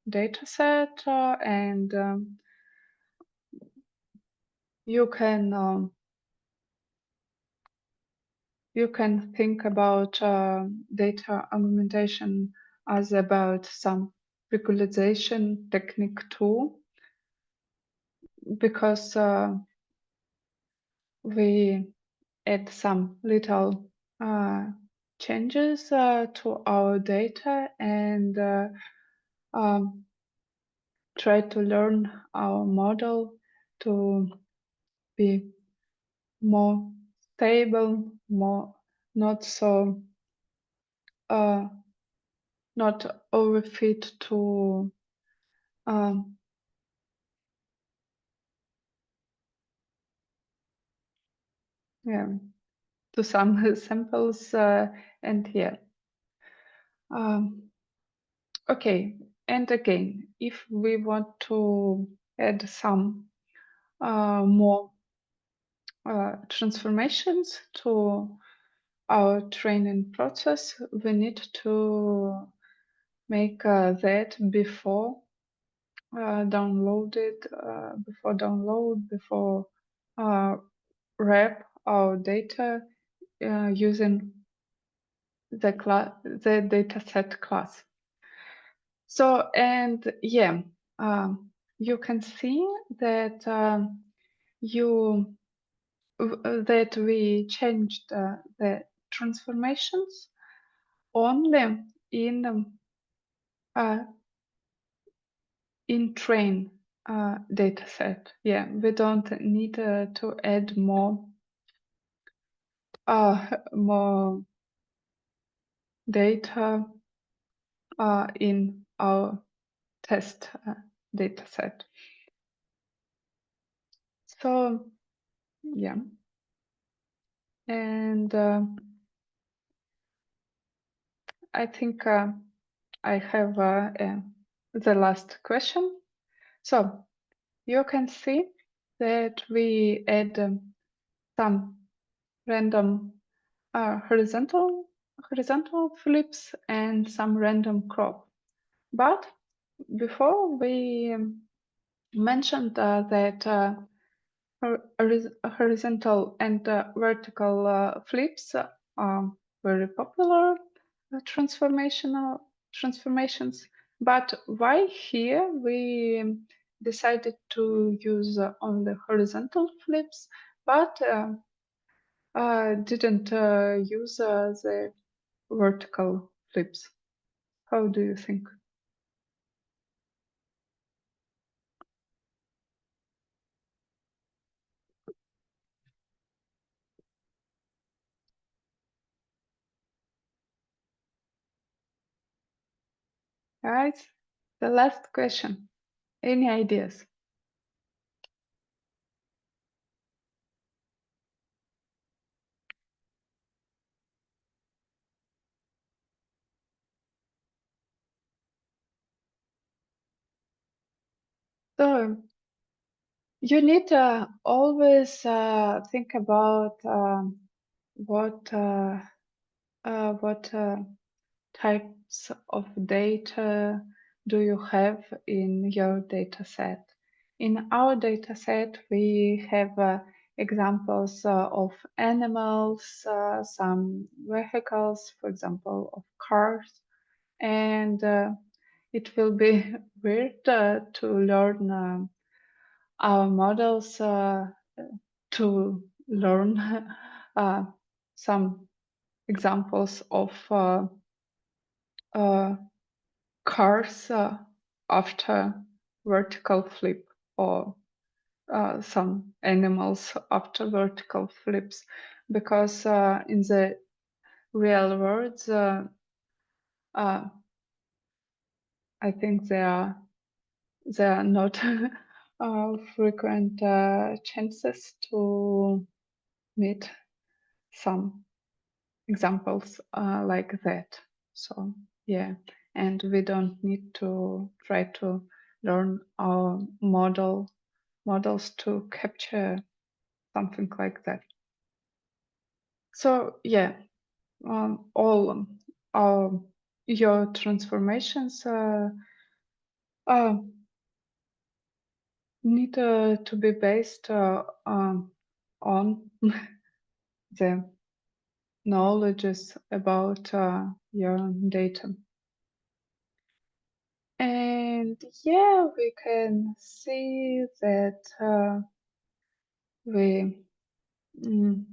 dataset, and you can think about data augmentation as about some visualization technique too, because we add some little changes to our data and try to learn our model to be more stable, more not so not overfit to um, yeah, to some samples, and yeah. Okay, and again, if we want to add some more transformations to our training process, we need to make that before before wrap our data using the dataset class. So, and yeah, you can see that that we changed the transformations only in train data set. Yeah, we don't need to add more data in our test data set. So yeah, and I think I have the last question. So you can see that we add some random horizontal flips and some random crop. But before we mentioned that horizontal and vertical flips are very popular transformations. But why here we decided to use only horizontal flips, but didn't use the vertical flips? How do you think? Right, the last question. Any ideas? So you need to always think about what types of data do you have in your data set. In our data set, we have examples of animals, some vehicles, for example, of cars, and it will be weird to learn our models to learn some examples of cars after vertical flip, or some animals after vertical flips, because in the real world I think there are not frequent chances to meet some examples like that. So yeah, and we don't need to try to learn our models to capture something like that. So yeah, all our your transformations need to be based on the knowledges about your data. And yeah, we can see that we mm,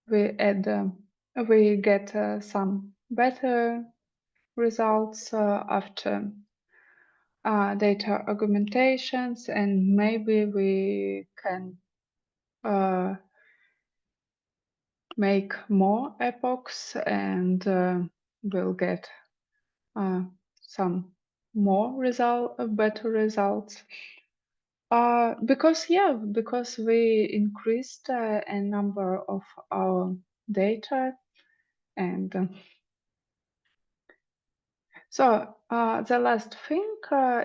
we get some better results after data augmentations, and maybe we can make more epochs, and we'll get some better results. Because we increased a number of our data, and so the last thing,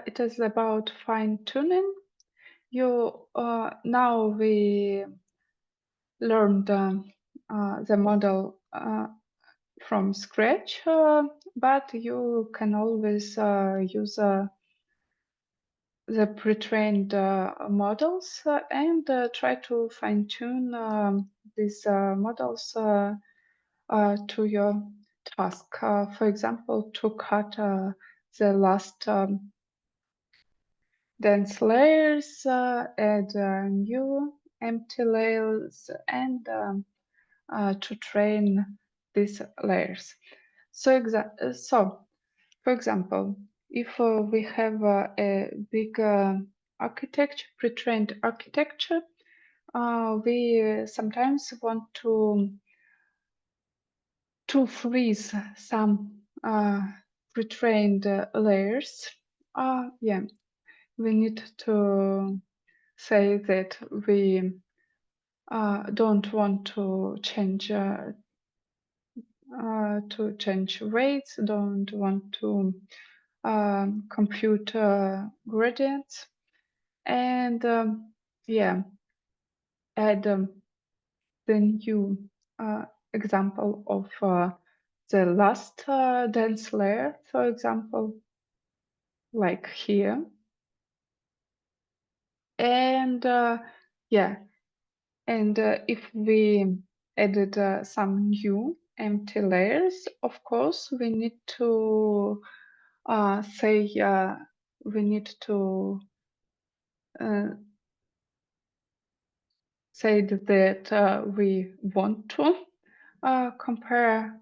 it is about fine tuning. Now we learned the model from scratch, but you can always use the pre-trained models and try to fine-tune these models to your task. For example, to cut the last dense layers, add new empty layers, and to train these layers. So, for example, if we have a big architecture, pre-trained architecture, we sometimes want to freeze some pre-trained layers. Yeah, we need to say that we don't want to change weights, don't want to compute gradients, and yeah, add the new example of the last dense layer, for example, like here. And yeah, and if we added some new empty layers, of course, we need to say we need to uh, say that we want to compare,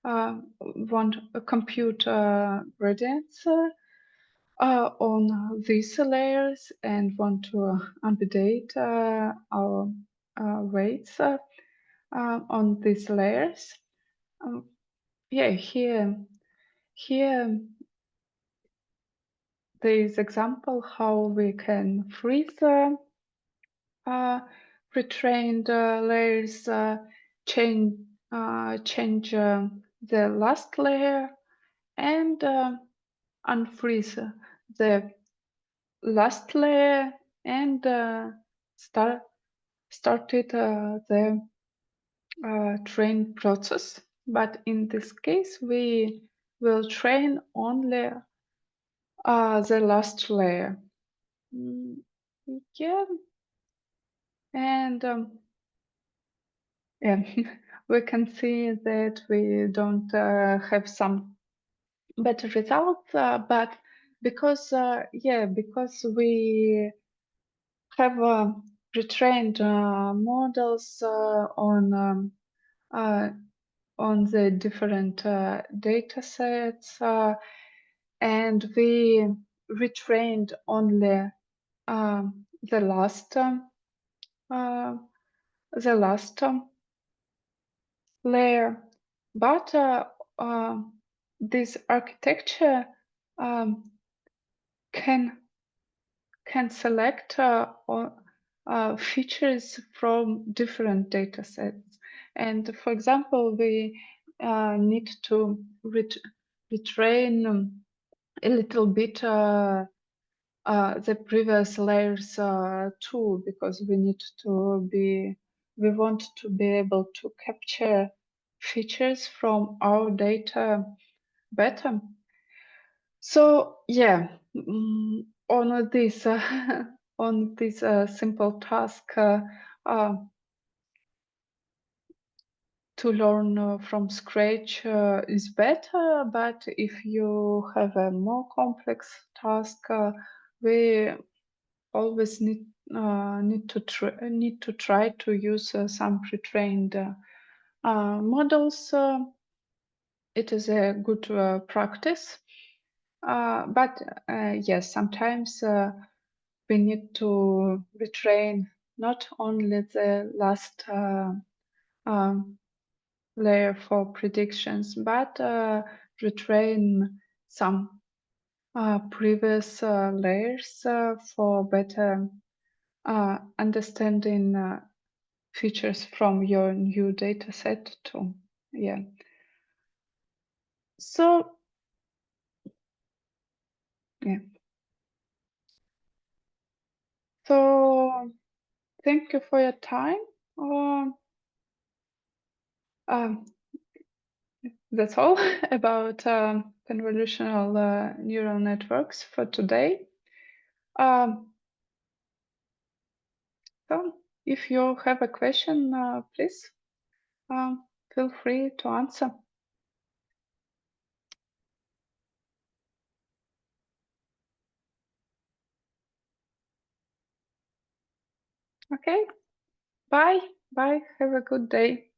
want compute gradients on these layers and want to update our weights on these layers. Yeah, here there is example how we can freeze pre-trained layers, change the last layer, and unfreeze the last layer and started the train process. But in this case, we will train only the last layer. Yeah, and yeah, we can see that we don't have some better results, but because because we have retrained models on the different data sets, and we retrained only the last uh, layer, but uh, this architecture um, can select features from different data sets. And for example, we need to retrain a little bit the previous layers too, because we want to be able to capture features from our data better. So yeah, on this on this simple task to learn from scratch is better, but if you have a more complex task, we always need to try to use some pre-trained models. It is a good practice, but yes, sometimes we need to retrain not only the last layer for predictions, but retrain some previous layers for better understanding features from your new data set too. Yeah. So yeah. So thank you for your time. Um, that's all about convolutional neural networks for today. So if you have a question, please feel free to answer. Okay, bye. Bye. Have a good day.